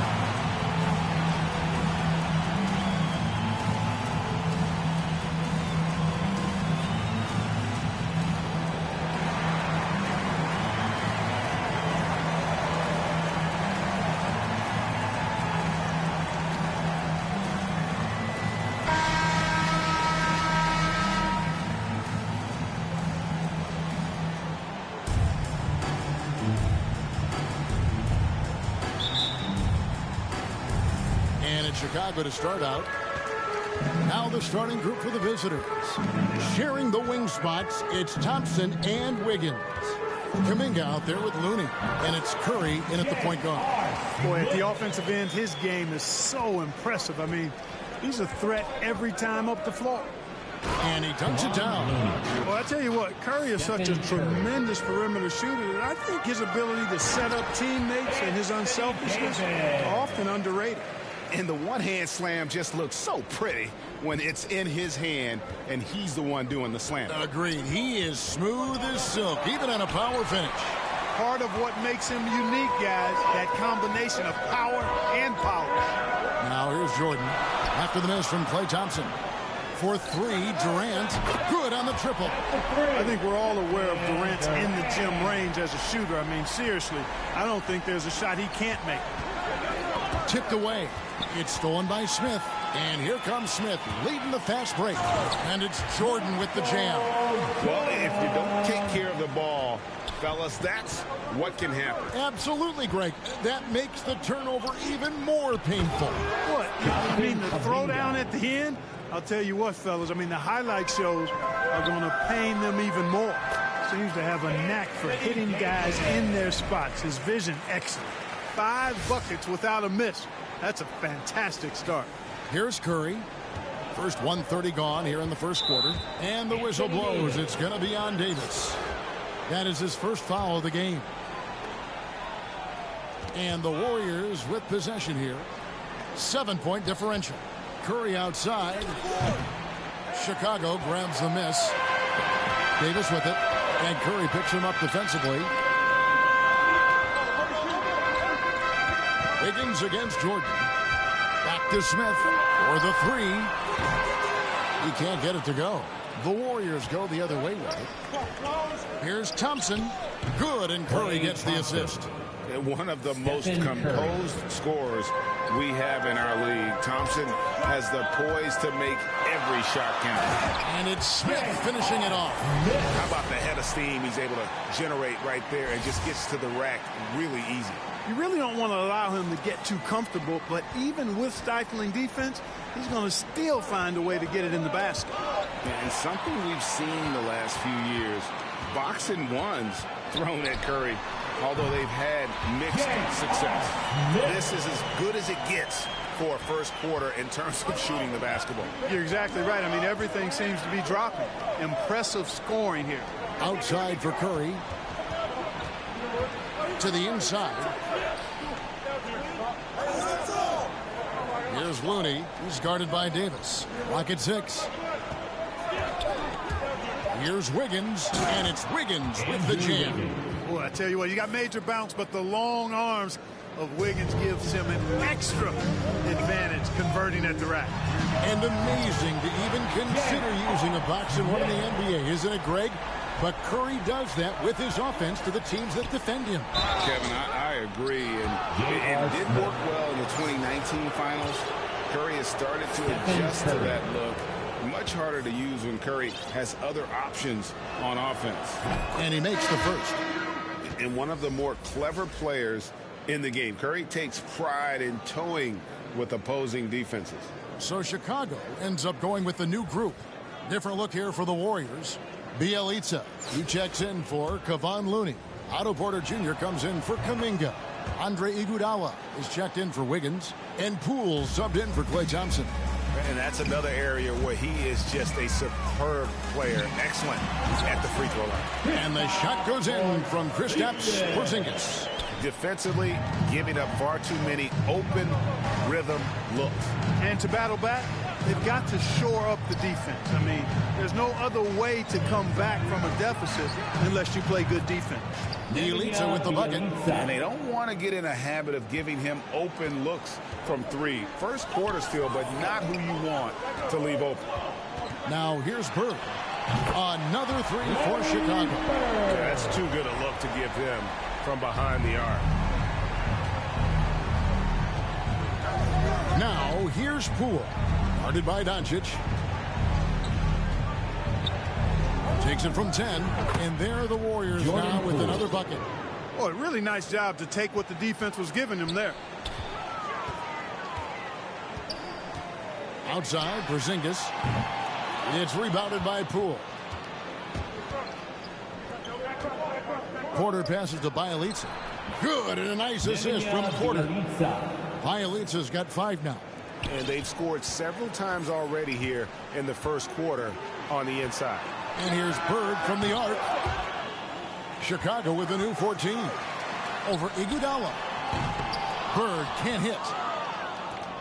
Chicago to start out. Now the starting group for the visitors. Sharing the wing spots, it's Thompson and Wiggins. Kuminga out there with Looney. And it's Curry in at the point guard. Boy, at the offensive end, his game is so impressive. I mean, he's a threat every time up the floor. And he dunks it down. Well, I tell you what, Curry is such a tremendous perimeter shooter that I think his ability to set up teammates and his unselfishness are often underrated. And the one-hand slam just looks so pretty when it's in his hand and he's the one doing the slam. Agreed. He is smooth as silk, even on a power finish. Part of what makes him unique, guys, that combination of power and polish. Now here's Jordan. After the miss from Klay Thompson. For 3, Durant. Good on the triple. I think we're all aware of Durant's in the gym range as a shooter. I mean, seriously, I don't think there's a shot he can't make. Tipped away. It's stolen by Smith. And here comes Smith leading the fast break. And it's Jordan with the jam. Well, if you don't take care of the ball, fellas, that's what can happen. Absolutely, Greg. That makes the turnover even more painful. What? I mean, the throwdown at the end? I'll tell you what, fellas. I mean, the highlight shows are going to pain them even more. Seems to have a knack for hitting guys in their spots. His vision, excellent. 5 buckets without a miss. That's a fantastic start. Here's Curry. First 1:30 gone here in the first quarter. And the whistle blows. It's going to be on Davis. That is his first foul of the game. And the Warriors with possession here. 7-point differential. Curry outside. Chicago grabs the miss. Davis with it. And Curry picks him up defensively. Wiggins against Jordan. Back to Smith for the three. He can't get it to go. The Warriors go the other way with it. Here's Thompson. Good, and Curry gets the assist. One of the most composed scorers we have in our league. Thompson has the poise to make every shot count. And it's Smith finishing it off. How about the head of steam he's able to generate right there and just gets to the rack really easy. You really don't want to allow him to get too comfortable, but even with stifling defense, he's going to still find a way to get it in the basket. And something we've seen the last few years, boxing ones thrown at Curry, although they've had mixed success. This is as good as it gets for a first quarter in terms of shooting the basketball. You're exactly right. I mean, everything seems to be dropping. Impressive scoring here. Outside for Curry. To the inside. Here's Looney. He's guarded by Davis. Lock at 6. Here's Wiggins, and it's Wiggins with the jam. Boy, I tell you what, you got major bounce, but the long arms of Wiggins gives him an extra advantage converting at the rack. And amazing to even consider using a box and one in the NBA, isn't it, Greg? But Curry does that with his offense to the teams that defend him. Kevin, I agree. And it did work well in the 2019 finals. Curry has started to adjust to that look. Much harder to use when Curry has other options on offense. And he makes the first. And one of the more clever players in the game. Curry takes pride in toying with opposing defenses. So Chicago ends up going with the new group. Different look here for the Warriors. Bjelica, who checks in for Kevon Looney. Otto Porter Jr. comes in for Kuminga. Andre Iguodala is checked in for Wiggins. And Poole subbed in for Klay Thompson. And that's another area where he is just a superb player. Excellent at the free throw line. And the shot goes in from Kristaps Porzingis. Defensively, giving up far too many open rhythm looks. And to battle back, they've got to shore up the defense. I mean, there's no other way to come back from a deficit unless you play good defense. Bjelica with the bucket. And they don't want to get in a habit of giving him open looks from three. First quarter still, but not who you want to leave open. Now here's Bird. Another three for Chicago. That's too good a look to give him from behind the arc. Now here's Poole. Guarded by Doncic. Takes it from 10, and there are the Warriors now with another bucket. Oh, a really nice job to take what the defense was giving him there. Outside, Porzingis. It's rebounded by Poole. Porter passes to Bjelica. Good, and a nice assist from Porter. Bjelica's got 5 now. And they've scored several times already here in the first quarter on the inside. And here's Bird from the arc. Chicago with a new 14. Over Iguodala. Bird can't hit.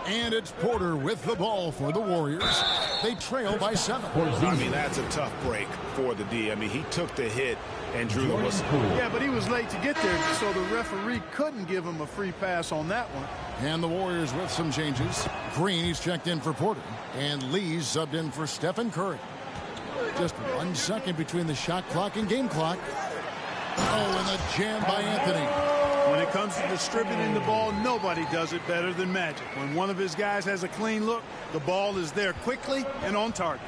And it's Porter with the ball for the Warriors. They trail by 7. I mean, that's a tough break for the D. I mean, he took the hit and drew the whistle. Yeah, but he was late to get there, so the referee couldn't give him a free pass on that one. And the Warriors with some changes. Green, he's checked in for Porter. And Lee's subbed in for Stephen Curry. Just 1 second between the shot clock and game clock. Oh, and a jam by Anthony. When it comes to distributing the ball, nobody does it better than Magic. When one of his guys has a clean look, the ball is there quickly and on target.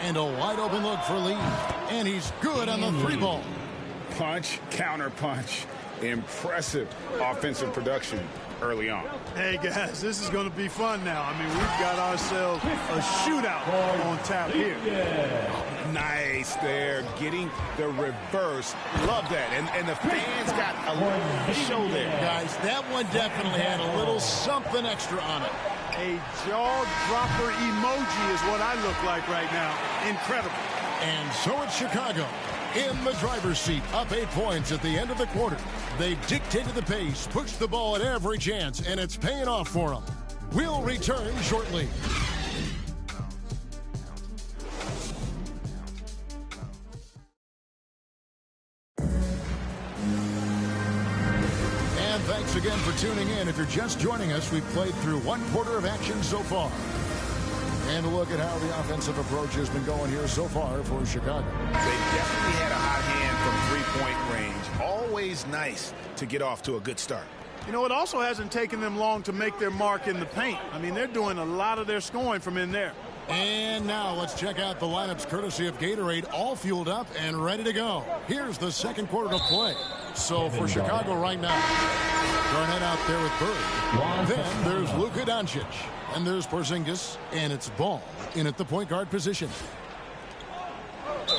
And a wide open look for Lee. And he's good on the 3 ball. Punch, counter punch. Impressive offensive production early on. Hey, guys, this is going to be fun now. I mean, we've got ourselves a shootout on tap here. Nice there, getting the reverse. Love that. And the fans got a little show there. Guys, that one definitely had a little something extra on it. A jaw-dropper emoji is what I look like right now. Incredible. And so it's Chicago in the driver's seat, up 8 points at the end of the quarter. They've dictated the pace, pushed the ball at every chance, and it's paying off for them. We'll return shortly. And thanks again for tuning in. If you're just joining us, we've played through 1 quarter of action so far. And a look at how the offensive approach has been going here so far for Chicago. They definitely had a hot hand from 3-point range. Always nice to get off to a good start. You know, it also hasn't taken them long to make their mark in the paint. I mean, they're doing a lot of their scoring from in there. And now let's check out the lineups courtesy of Gatorade, all fueled up and ready to go. Here's the second quarter to play. So for Chicago right now, Garnett out there with Bird. Then there's Luka Doncic. And there's Porzingis, and it's Ball in at the point guard position.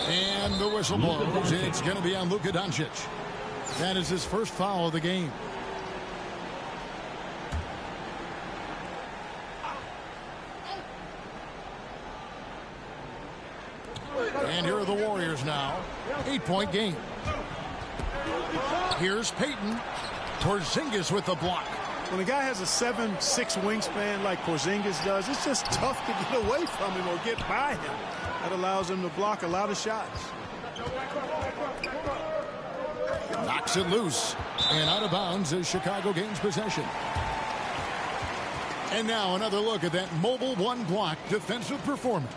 And the whistle blows. It's going to be on Luka Doncic. That is his first foul of the game. And here are the Warriors now. 8-point game. Here's Payton. Porzingis with the block. When a guy has a 7'6" wingspan like Porzingis does, it's just tough to get away from him or get by him. That allows him to block a lot of shots. Knocks it loose. And out of bounds as Chicago gains possession. And now another look at that mobile one block defensive performance.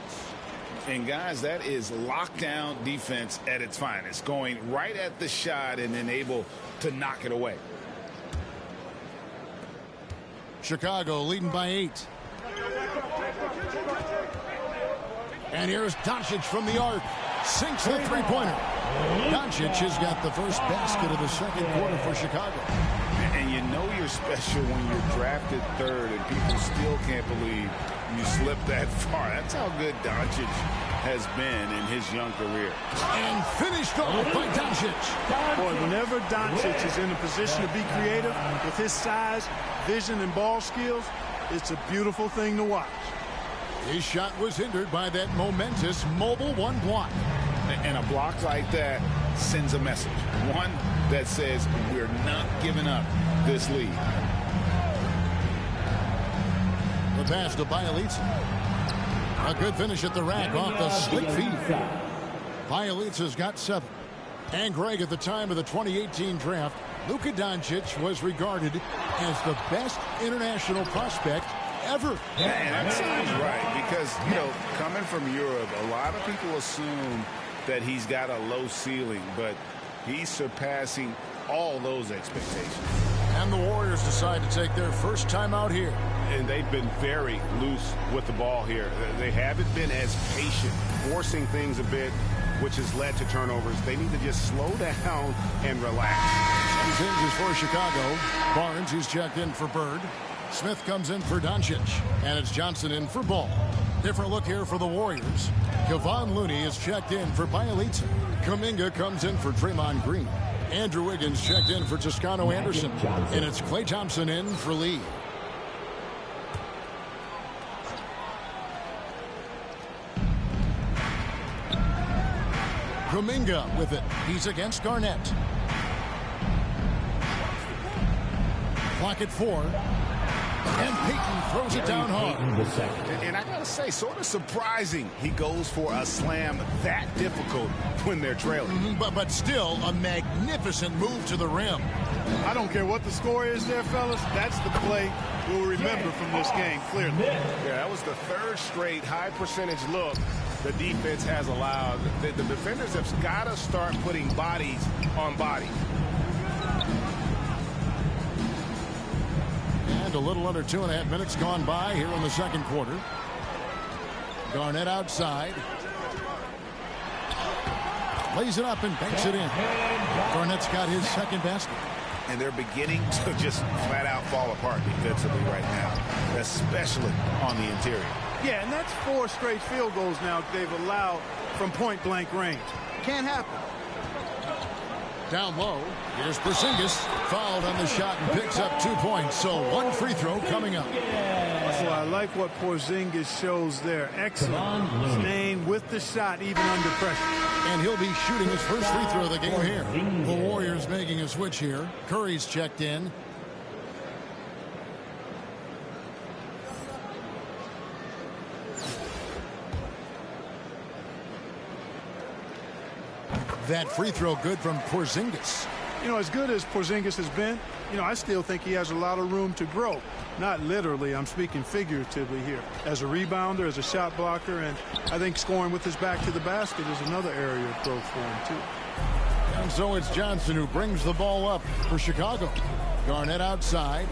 And guys, that is lockdown defense at its finest. Going right at the shot and then able to knock it away. Chicago leading by 8. And here's Doncic from the arc. Sinks the three-pointer. Doncic has got the first basket of the second quarter for Chicago. And you know you're special when you're drafted 3rd and people still can't believe you slipped that far. That's how good Doncic has been in his young career. And finished off by Doncic. Boy, whenever Doncic is in a position to be creative with his size, vision, and ball skills, it's a beautiful thing to watch. His shot was hindered by that momentous mobile one block. And a block like that sends a message. One that says we're not giving up this lead. The pass to Bjelica. A good finish at the rack off the slick feed. Bjelica's got 7. And Greg, at the time of the 2018 draft, Luka Doncic was regarded as the best international prospect ever. And that sounds right because, you know, coming from Europe, a lot of people assume that he's got a low ceiling, but he's surpassing all those expectations. And the Warriors decide to take their first time out here. And they've been very loose with the ball here. They haven't been as patient, forcing things a bit, which has led to turnovers. They need to just slow down and relax. Changes for Chicago. Barnes, who's checked in for Bird. Smith comes in for Doncic. And it's Johnson in for Ball. Different look here for the Warriors. Kevon Looney is checked in for Bjelica. Kuminga comes in for Draymond Green. Andrew Wiggins checked in for Toscano Anderson. And it's Klay Thompson in for Lee. Kuminga with it. He's against Garnett. Clock at 4. And Payton throws it down hard. And I got to say, sort of surprising he goes for a slam that difficult when they're trailing. But still a magnificent move to the rim. I don't care what the score is there, fellas. That's the play we'll remember from this game, clearly. Yeah, that was the 3rd straight high percentage look the defense has allowed. The defenders have got to start putting bodies on bodies. And a little under 2.5 minutes gone by here in the second quarter. Garnett outside. Lays it up and banks it in. Garnett's got his second basket. And they're beginning to just flat out fall apart defensively right now, especially on the interior. Yeah, and that's 4 straight field goals now they've allowed from point-blank range. Can't happen. Down low, here's Porzingis. Fouled on the shot and picks up 2 points. So one free throw coming up. So I like what Porzingis shows there. Excellent. Staying with the shot even under pressure. And he'll be shooting his first free throw of the game here. The Warriors making a switch here. Curry's checked in. That free throw good from Porzingis. You know, as good as Porzingis has been, you know, I still think he has a lot of room to grow. Not literally, I'm speaking figuratively here. As a rebounder, as a shot blocker, and I think scoring with his back to the basket is another area of growth for him, too. And so it's Johnson who brings the ball up for Chicago. Garnett outside.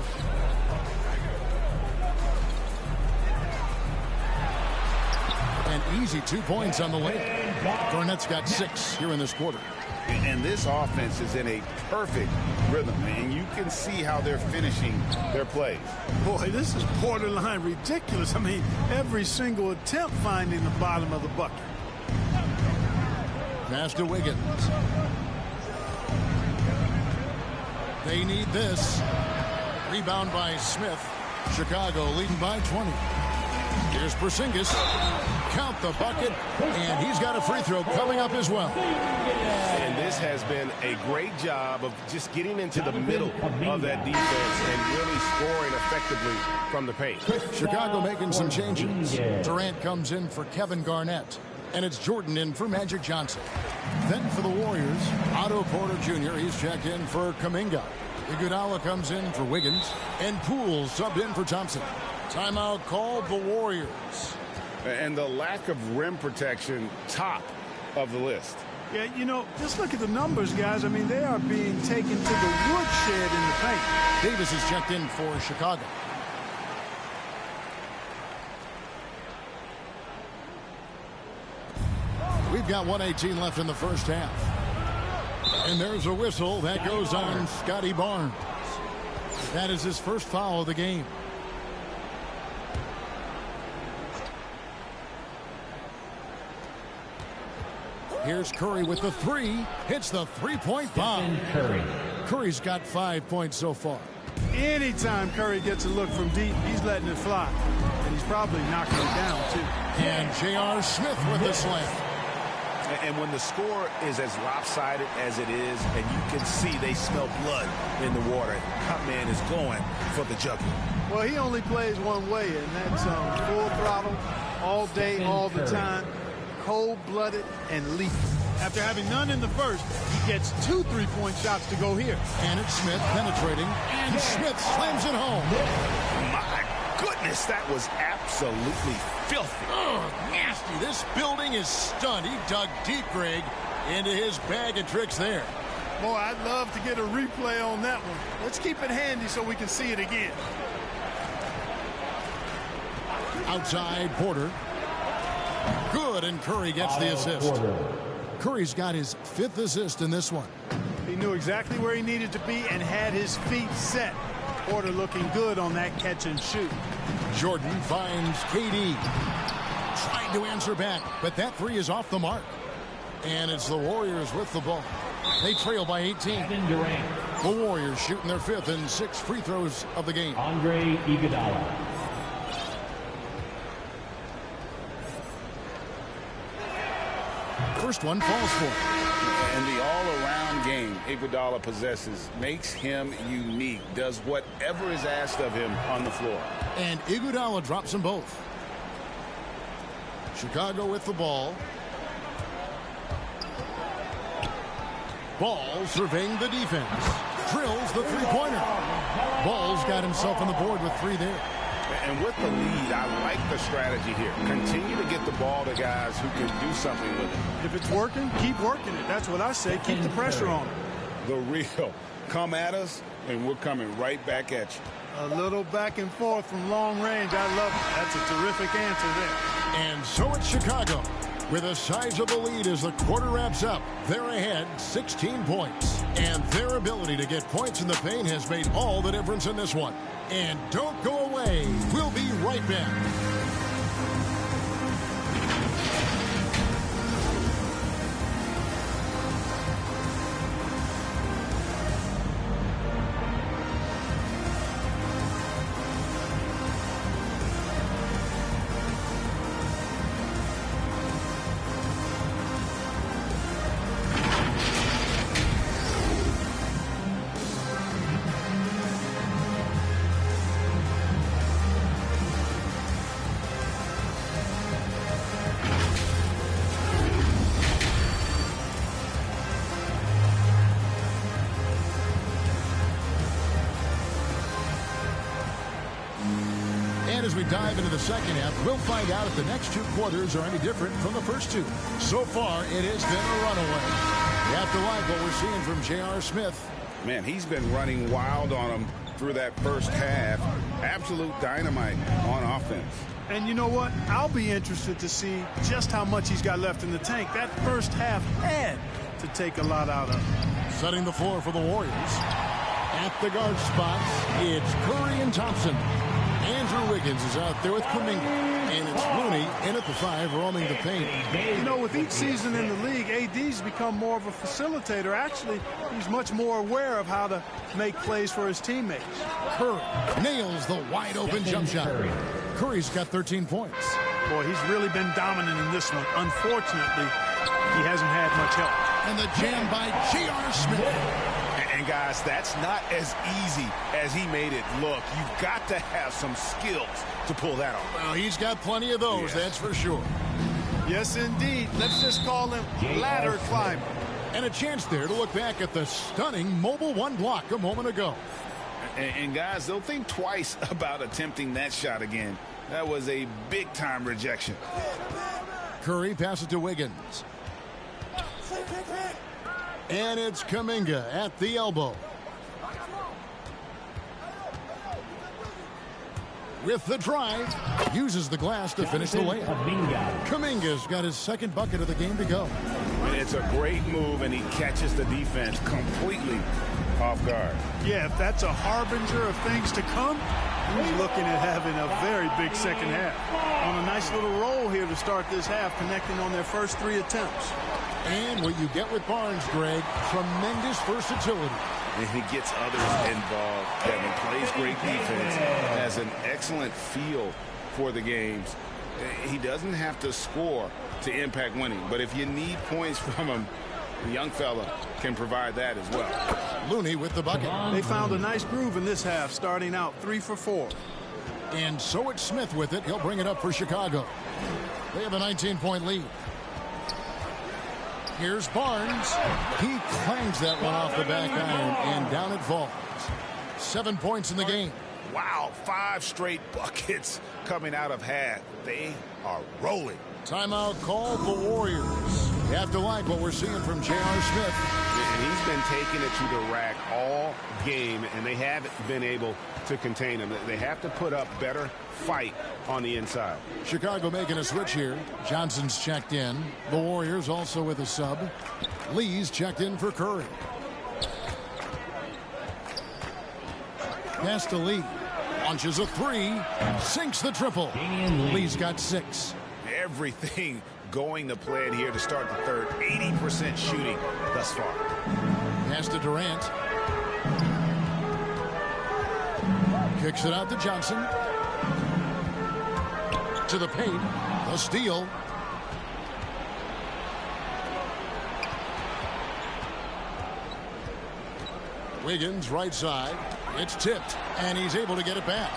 An easy 2 points on the lane. Garnett's got 6 here in this quarter. And this offense is in a perfect rhythm, and you can see how they're finishing their plays. Boy, this is borderline ridiculous. I mean, every single attempt finding the bottom of the bucket. Pass to Wiggins. They need this. Rebound by Smith. Chicago leading by 20. Here's Porzingis. Count the bucket, and he's got a free throw coming up as well. And this has been a great job of just getting into the middle of that defense and really scoring effectively from the paint. Chicago making some changes. Durant comes in for Kevin Garnett, and it's Jordan in for Magic Johnson. Then for the Warriors, Otto Porter Jr., he's checked in for Kuminga. Iguodala comes in for Wiggins, and Poole subbed in for Thompson. Timeout called the Warriors. And the lack of rim protection, top of the list. Yeah, you know, just look at the numbers, guys. I mean, they are being taken to the woodshed in the paint. Davis is checked in for Chicago. We've got 1:18 left in the first half. And there's a whistle that goes on Scotty Barnes. That is his first foul of the game. Here's Curry with the three. Hits the three-point bomb. Curry's got 5 points so far. Anytime Curry gets a look from deep, he's letting it fly. And he's probably knocking it down, too. And J.R. Smith with the slam. And when the score is as lopsided as it is, and you can see they smell blood in the water, Cutman is going for the jugular. Well, he only plays one way, and that's full throttle, all day, all the time. Cold-blooded and lethal. After having none in the first, he gets 2 3-point shots to go here. And it's Smith penetrating, and Smith slams it home. My goodness, that was absolutely filthy. Oh, nasty. This building is stunned. He dug deep, Greg, into his bag of tricks there. Boy, I'd love to get a replay on that one. Let's keep it handy so we can see it again. Outside, Porter. Good, and Curry gets the assist. Curry's got his 5th assist in this one. He knew exactly where he needed to be and had his feet set. Porter looking good on that catch and shoot. Jordan finds KD. Tried to answer back, but that three is off the mark. And it's the Warriors with the ball. They trail by 18. The Warriors shooting their 5th and 6th free throws of the game. Andre Iguodala. First one falls for him. And the all-around game Iguodala possesses makes him unique. Does whatever is asked of him on the floor. And Iguodala drops them both. Chicago with the ball. Ball surveying the defense. Drills the three-pointer. Ball's got himself on the board with 3 there. And with the lead, I like the strategy here. Continue to get the ball to guys who can do something with it. If it's working, keep working it. That's what I say. Keep the pressure on them. The real. Come at us, and we're coming right back at you. A little back and forth from long range. I love it. That's a terrific answer there. And so it's Chicago. With the size of the lead as the quarter wraps up, they're ahead 16 points. And their ability to get points in the paint has made all the difference in this one. And don't go away. We'll be right back. As we dive into the second half, we'll find out if the next two quarters are any different from the first two. So far, it has been a runaway. You have to like what we're seeing from J.R. Smith. Man, he's been running wild on him through that first half. Absolute dynamite on offense. And you know what? I'll be interested to see just how much he's got left in the tank. That first half had to take a lot out of him. Setting the floor for the Warriors. At the guard spots, it's Curry and Thompson. Andrew Wiggins is out there with Kuminga. And it's Looney in at the 5, roaming the paint. You know, with each season in the league, AD's become more of a facilitator. Actually, he's much more aware of how to make plays for his teammates. Curry nails the wide-open jump shot. Curry's got 13 points. Boy, he's really been dominant in this one. Unfortunately, he hasn't had much help. And the jam by J.R. Smith. And guys, that's not as easy as he made it look. You've got to have some skills to pull that off. Well, he's got plenty of those, that's for sure. Yes, indeed. Let's just call him ladder climber. And a chance there to look back at the stunning Mobile One block a moment ago. And guys, they'll think twice about attempting that shot again. That was a big-time rejection. Curry passes to Wiggins. And it's Kuminga at the elbow. With the drive, uses the glass to finish the layup. Kuminga's got his second bucket of the game to go. And it's a great move, and he catches the defense completely off guard. Yeah, if that's a harbinger of things to come, he's looking at having a very big second half. On a nice little roll here to start this half, connecting on their first 3 attempts. And what you get with Barnes, Greg, tremendous versatility. And he gets others involved. Kevin plays great defense, has an excellent feel for the games. He doesn't have to score to impact winning, but if you need points from him, the young fella can provide that as well. Looney with the bucket. They found a nice groove in this half, starting out 3 for 4. And so it's Smith with it. He'll bring it up for Chicago. They have a 19-point lead. Here's Barnes. He clangs that one off the back iron, and down it falls. 7 points in the game. Wow, 5 straight buckets coming out of half. They are rolling. Timeout called the Warriors. You have to like what we're seeing from J.R. Smith. And he's been taking it to the rack all game, and they haven't been able to contain him. They have to put up better fight on the inside. Chicago making a switch here. Johnson's checked in. The Warriors also with a sub. Lee's checked in for Curry. Pass to Lee. Launches a 3. Sinks the triple. Lee's got 6. Everything going to plan here to start the third. 80% shooting thus far. Pass to Durant. Kicks it out to Johnson. To the paint. A steal. Wiggins right side. It's tipped, and he's able to get it back.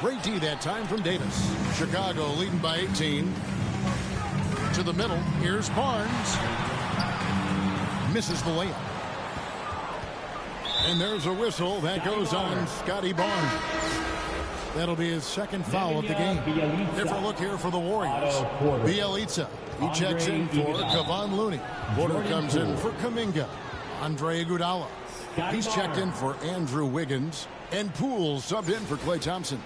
Great D that time from Davis. Chicago leading by 18. To the middle. Here's Barnes. Misses the layup. And there's a whistle that goes on Scotty Barnes. That'll be his second foul of the game. Different look here for the Warriors. Bielitsa. He checks in for Kevon Looney. Porter comes in for Kuminga. Andre Iguodala. He's checked in for Andrew Wiggins. And Poole subbed in for Klay Thompson.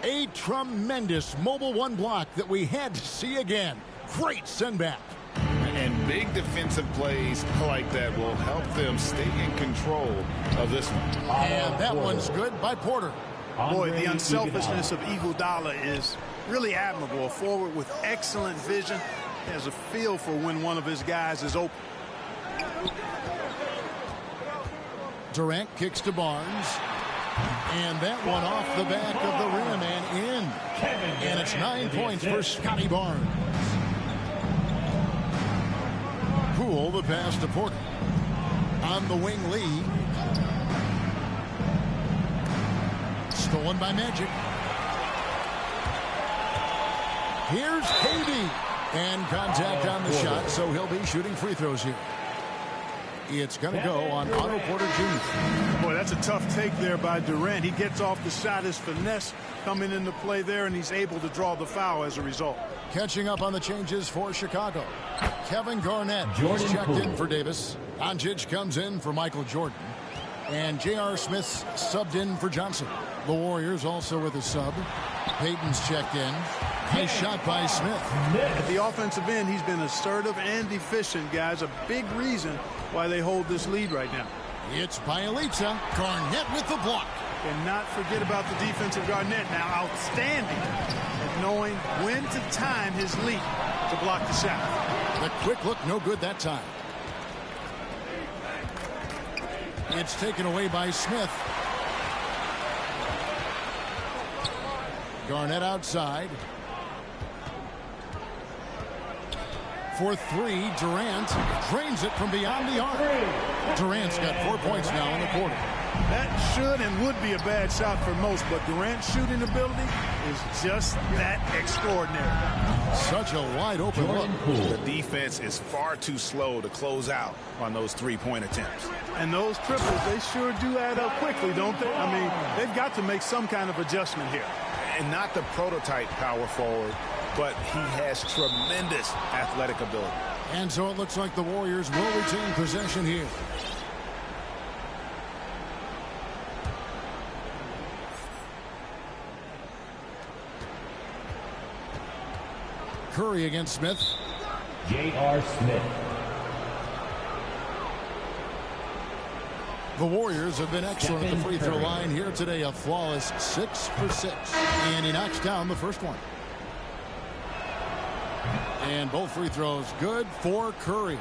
A tremendous Mobile One block that we had to see again. Great send back. And big defensive plays like that will help them stay in control of this one. And that one's good by Porter. Boy, the unselfishness of Iguodala is really admirable. A forward with excellent vision. He has a feel for when one of his guys is open. Durant kicks to Barnes. And that one off the back of the rim and in. And it's 9 points for Scotty Barnes. Poole the pass to Porter. On the wing, Lee. Stolen by Magic. Here's KD. And contact on the shot, so he'll be shooting free throws here. It's going to go on Otto Porter Jr. Boy, that's a tough take there by Durant. He gets off the shot, his finesse coming into play there, and he's able to draw the foul as a result. Catching up on the changes for Chicago. Kevin Garnett Jordan is checked Poole. in for Davis. Doncic comes in for Michael Jordan. And J.R. Smith's subbed in for Johnson. The Warriors also with a sub. Payton's checked in. Nice shot by Smith. At the offensive end, he's been assertive and efficient, guys. A big reason why they hold this lead right now. It's Bielitsa. Garnett with the block. Cannot forget about the defensive Garnett now. Outstanding at knowing when to time his leap to block the shot. The quick look, no good that time. It's taken away by Smith. Garnett outside. For three, Durant drains it from beyond the arc. Durant's got 4 points now in the quarter. That should and would be a bad shot for most, but Durant's shooting ability is just that extraordinary. Such a wide open look. The defense is far too slow to close out on those three-point attempts. And those triples, they sure do add up quickly, don't they? I mean, they've got to make some kind of adjustment here. And not the prototype power forward, but he has tremendous athletic ability. And so it looks like the Warriors will retain possession here. Curry against Smith. J.R. Smith. The Warriors have been excellent at the free throw line here today. A flawless 6 for 6. And he knocks down the first one. And both free throws good for Curry.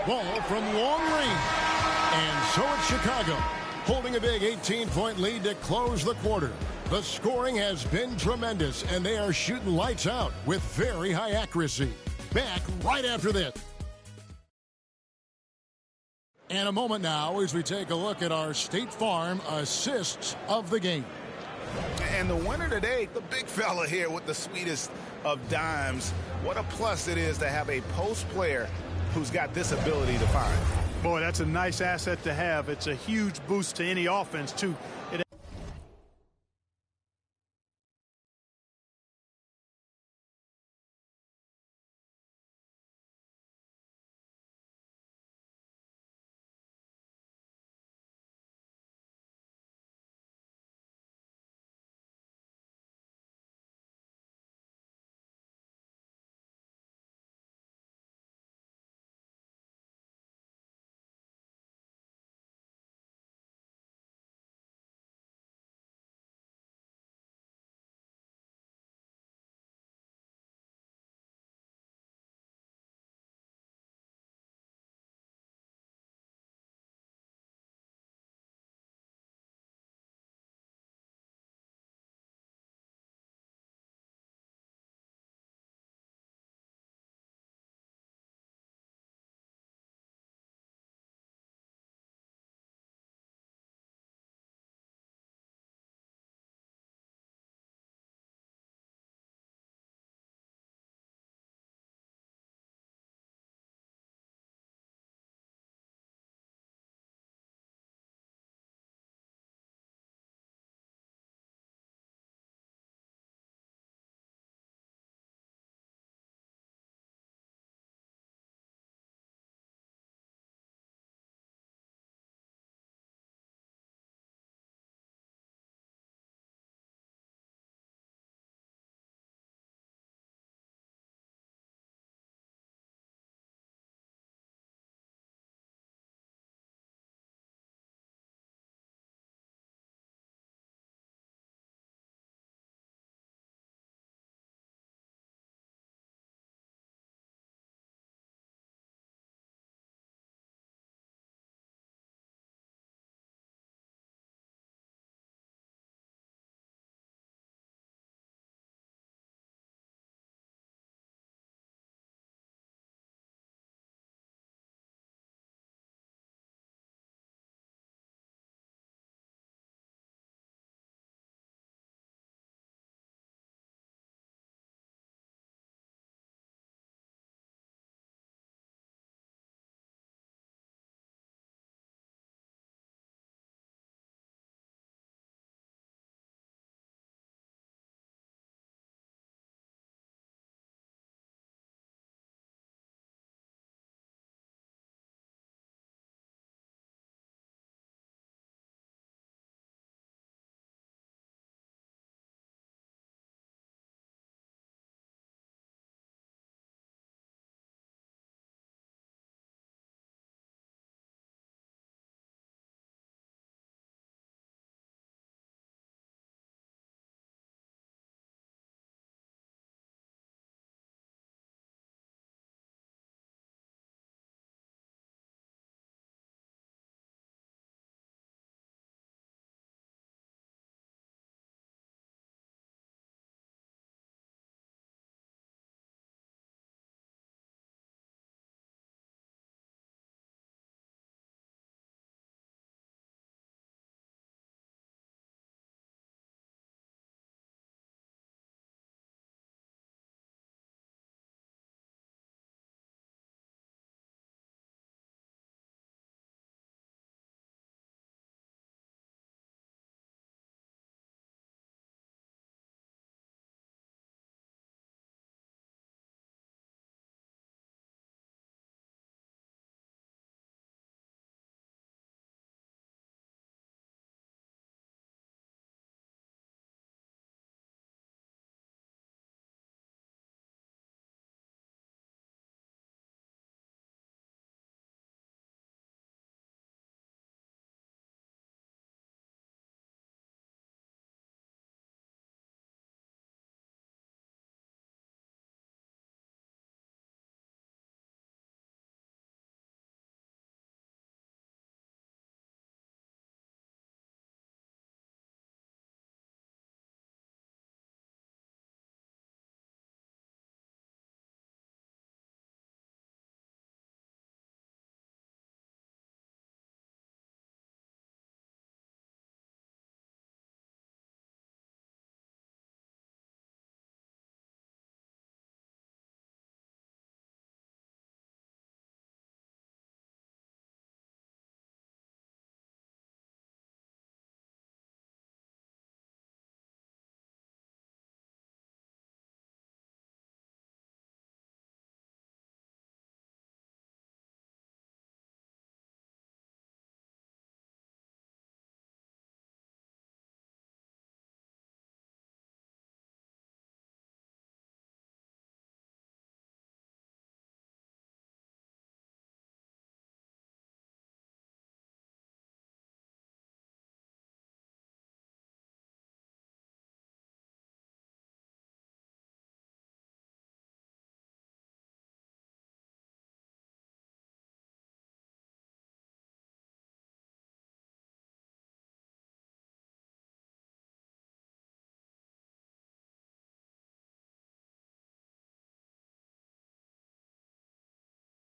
Ball from long range. And so it's Chicago, holding a big 18-point lead to close the quarter. The scoring has been tremendous, and they are shooting lights out with very high accuracy. Back right after this. And a moment now as we take a look at our State Farm assists of the game. And the winner today, the big fella here with the sweetest of dimes. What a plus it is to have a post player who's got this ability to find. Boy, that's a nice asset to have. It's a huge boost to any offense, too.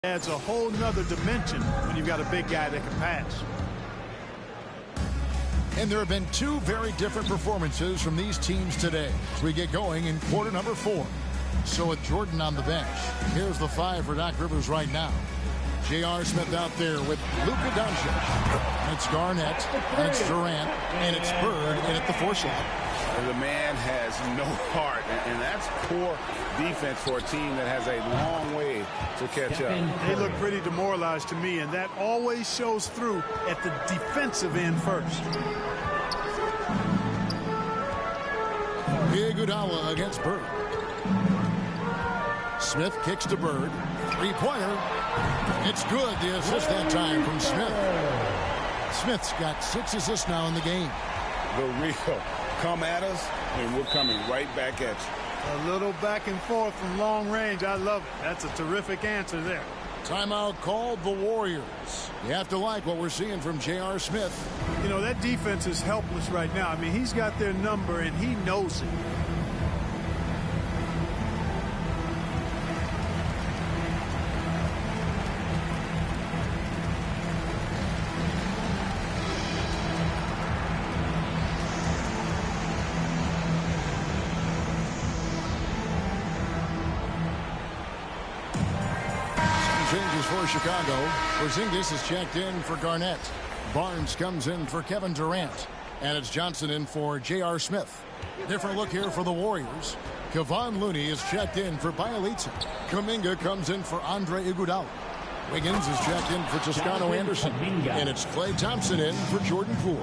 adds a whole nother dimension when you've got a big guy that can pass. And there have been two very different performances from these teams today as we get going in quarter number 4. So with Jordan on the bench, here's the 5 for Doc Rivers right now. J.R. Smith out there with Luka Doncic. It's Garnett, and it's Durant, and it's Bird in at the 4 slot. The man has no heart, and that's poor defense for a team that has a long way to catch up. They look pretty demoralized to me, and that always shows through at the defensive end first. Iguodala against Bird. Smith kicks to Bird. 3-pointer. It's good. The assist that time from Smith. Smith's got 6 assists now in the game. The real come at us, and we're coming right back at you. A little back and forth from long range. I love it. That's a terrific answer there. Timeout called the Warriors. You have to like what we're seeing from J.R. Smith. You know, that defense is helpless right now. I mean, he's got their number, and he knows it. Changes for Chicago. Porzingis is checked in for Garnett. Barnes comes in for Kevin Durant. And it's Johnson in for J.R. Smith. Different look here for the Warriors. Kevon Looney is checked in for Bielitsa. Kuminga comes in for Andre Iguodala. Wiggins is checked in for Toscano Anderson. And it's Klay Thompson in for Jordan Poole.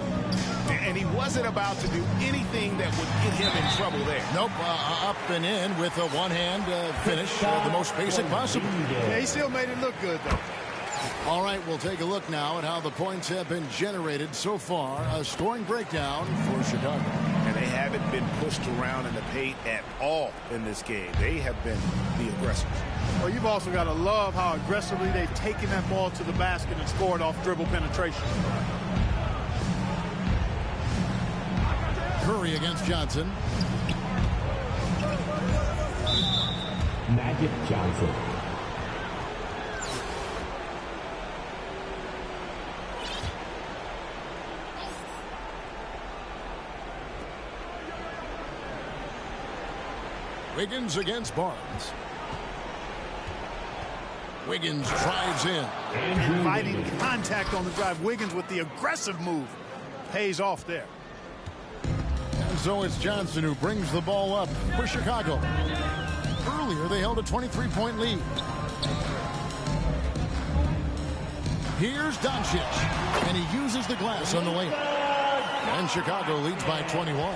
And he wasn't about to do anything that would get him in trouble there. Nope, up and in with a one-hand finish, the most basic possible. Yeah, he still made it look good, though. All right, we'll take a look now at how the points have been generated so far. A scoring breakdown for Chicago. And they haven't been pushed around in the paint at all in this game. They have been the aggressors. Well, you've also got to love how aggressively they've taken that ball to the basket and scored off dribble penetration. Curry against Johnson. Magic Johnson. Wiggins against Barnes. Wiggins drives in. Inviting contact on the drive. Wiggins with the aggressive move. Pays off there. And so it's Johnson who brings the ball up for Chicago. Earlier, they held a 23-point lead. Here's Doncic, and he uses the glass on the layup. And Chicago leads by 21.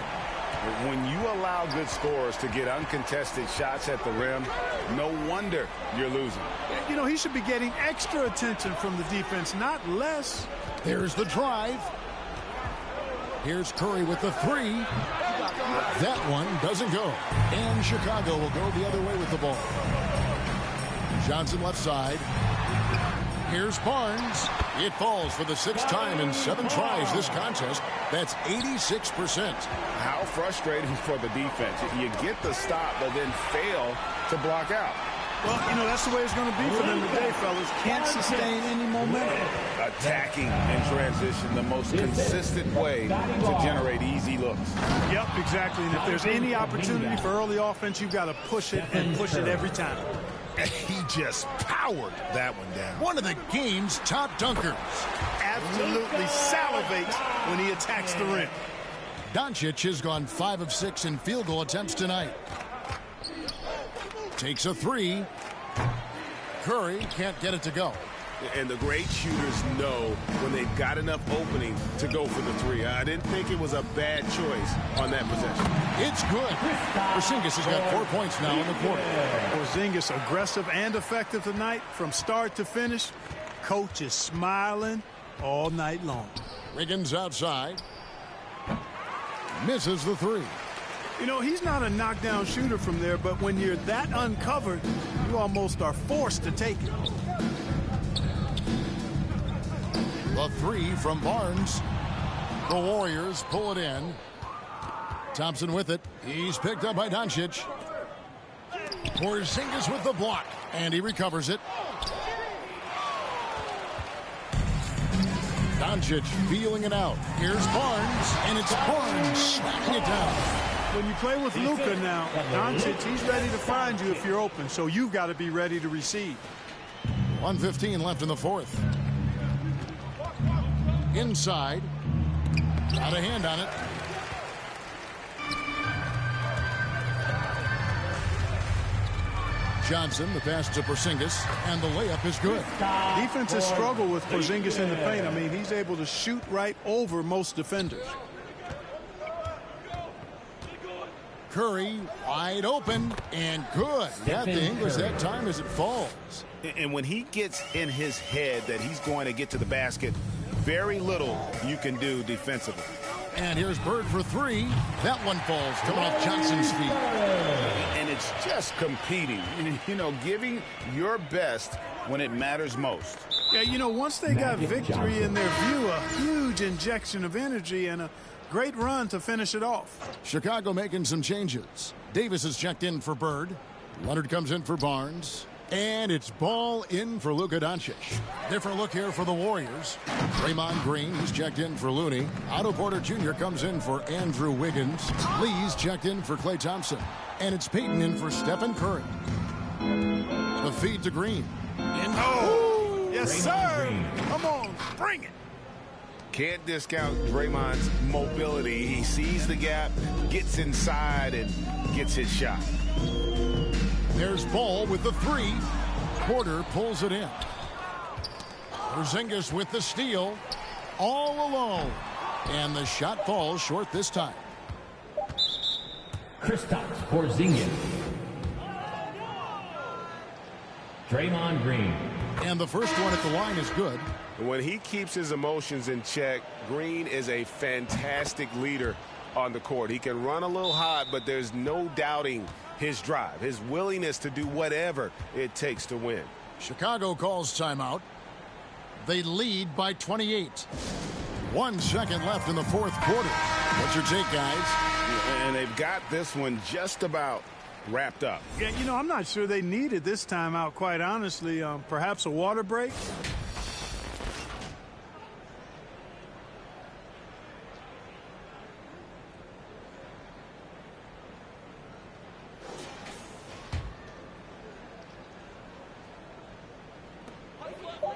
When you allow good scorers to get uncontested shots at the rim, no wonder you're losing. You know, he should be getting extra attention from the defense, not less. There's the drive. Here's Curry with the 3. That one doesn't go. And Chicago will go the other way with the ball. Johnson left side. Here's Barnes. It falls for the 6th time in 7 tries this contest. That's 86%. How frustrating for the defense. You get the stop, but then fail to block out. Well, you know, that's the way it's going to be for them today, fellas. Can't sustain any momentum. Attacking in transition, the most consistent way to generate easy looks. Yep, exactly. And if there's any opportunity for early offense, you've got to push it and push it every time. He just powered that one down. One of the game's top dunkers. Absolutely salivates when he attacks the rim. Doncic has gone 5 of 6 in field goal attempts tonight. Takes a 3. Curry can't get it to go. And the great shooters know when they've got enough opening to go for the 3. I didn't think it was a bad choice on that possession. It's good. Porzingis has got 4 points now in the quarter. Porzingis aggressive and effective tonight from start to finish. Coach is smiling all night long. Wiggins outside. Misses the 3. You know, he's not a knockdown shooter from there, but when you're that uncovered, you almost are forced to take it. The 3 from Barnes. The Warriors pull it in. Thompson with it. He's picked up by Doncic. Porzingis with the block, and he recovers it. Doncic feeling it out. Here's Barnes, and it's Barnes slapping it down. When you play with Luka now, Doncic, he's ready to find you if you're open, so you've got to be ready to receive. 1:15 left in the fourth. Inside. Got a hand on it. Johnson, the pass to Porzingis, and the layup is good. Defense has struggled with Porzingis in the paint. I mean, he's able to shoot right over most defenders. Curry wide open and good. Got the English that time as it falls. And when he gets in his head that he's going to get to the basket, very little you can do defensively. And here's Bird for three. That one falls, coming off Johnson's feet. And it's just competing, you know, giving your best when it matters most. Yeah, you know, once they got victory in their view, a huge injection of energy and a great run to finish it off. Chicago making some changes. Davis is checked in for Bird. Leonard comes in for Barnes. And it's ball in for Luka Doncic. Different look here for the Warriors. Draymond Green, he's checked in for Looney. Otto Porter Jr. comes in for Andrew Wiggins. Lee's checked in for Klay Thompson. And it's Peyton in for Stephen Curry. The feed to Green. Oh, yes, sir. Come on, bring it. Can't discount Draymond's mobility. He sees the gap, gets inside, and gets his shot. There's Ball with the three. Porter pulls it in. Porzingis with the steal. All alone. And the shot falls short this time. Kristaps Porzingis. Draymond Green. And the first one at the line is good. When he keeps his emotions in check, Green is a fantastic leader on the court. He can run a little hot, but there's no doubting his drive, his willingness to do whatever it takes to win. Chicago calls timeout. They lead by 28. 1 second left in the fourth quarter. What's your take, guys? And they've got this one just about wrapped up. Yeah, you know, I'm not sure they needed this timeout, quite honestly. Perhaps a water break?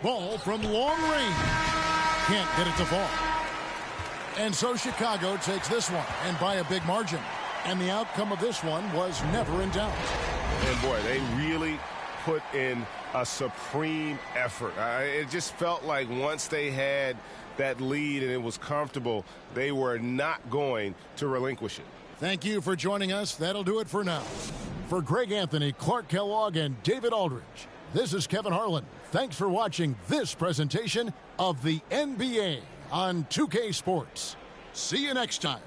Ball from long range. Can't get it to fall. And so Chicago takes this one, and by a big margin. And the outcome of this one was never in doubt. And boy, they really put in a supreme effort. It just felt like once they had that lead and it was comfortable, they were not going to relinquish it. Thank you for joining us. That'll do it for now. For Greg Anthony, Clark Kellogg, and David Aldridge, this is Kevin Harlan. Thanks for watching this presentation of the NBA on 2K Sports. See you next time.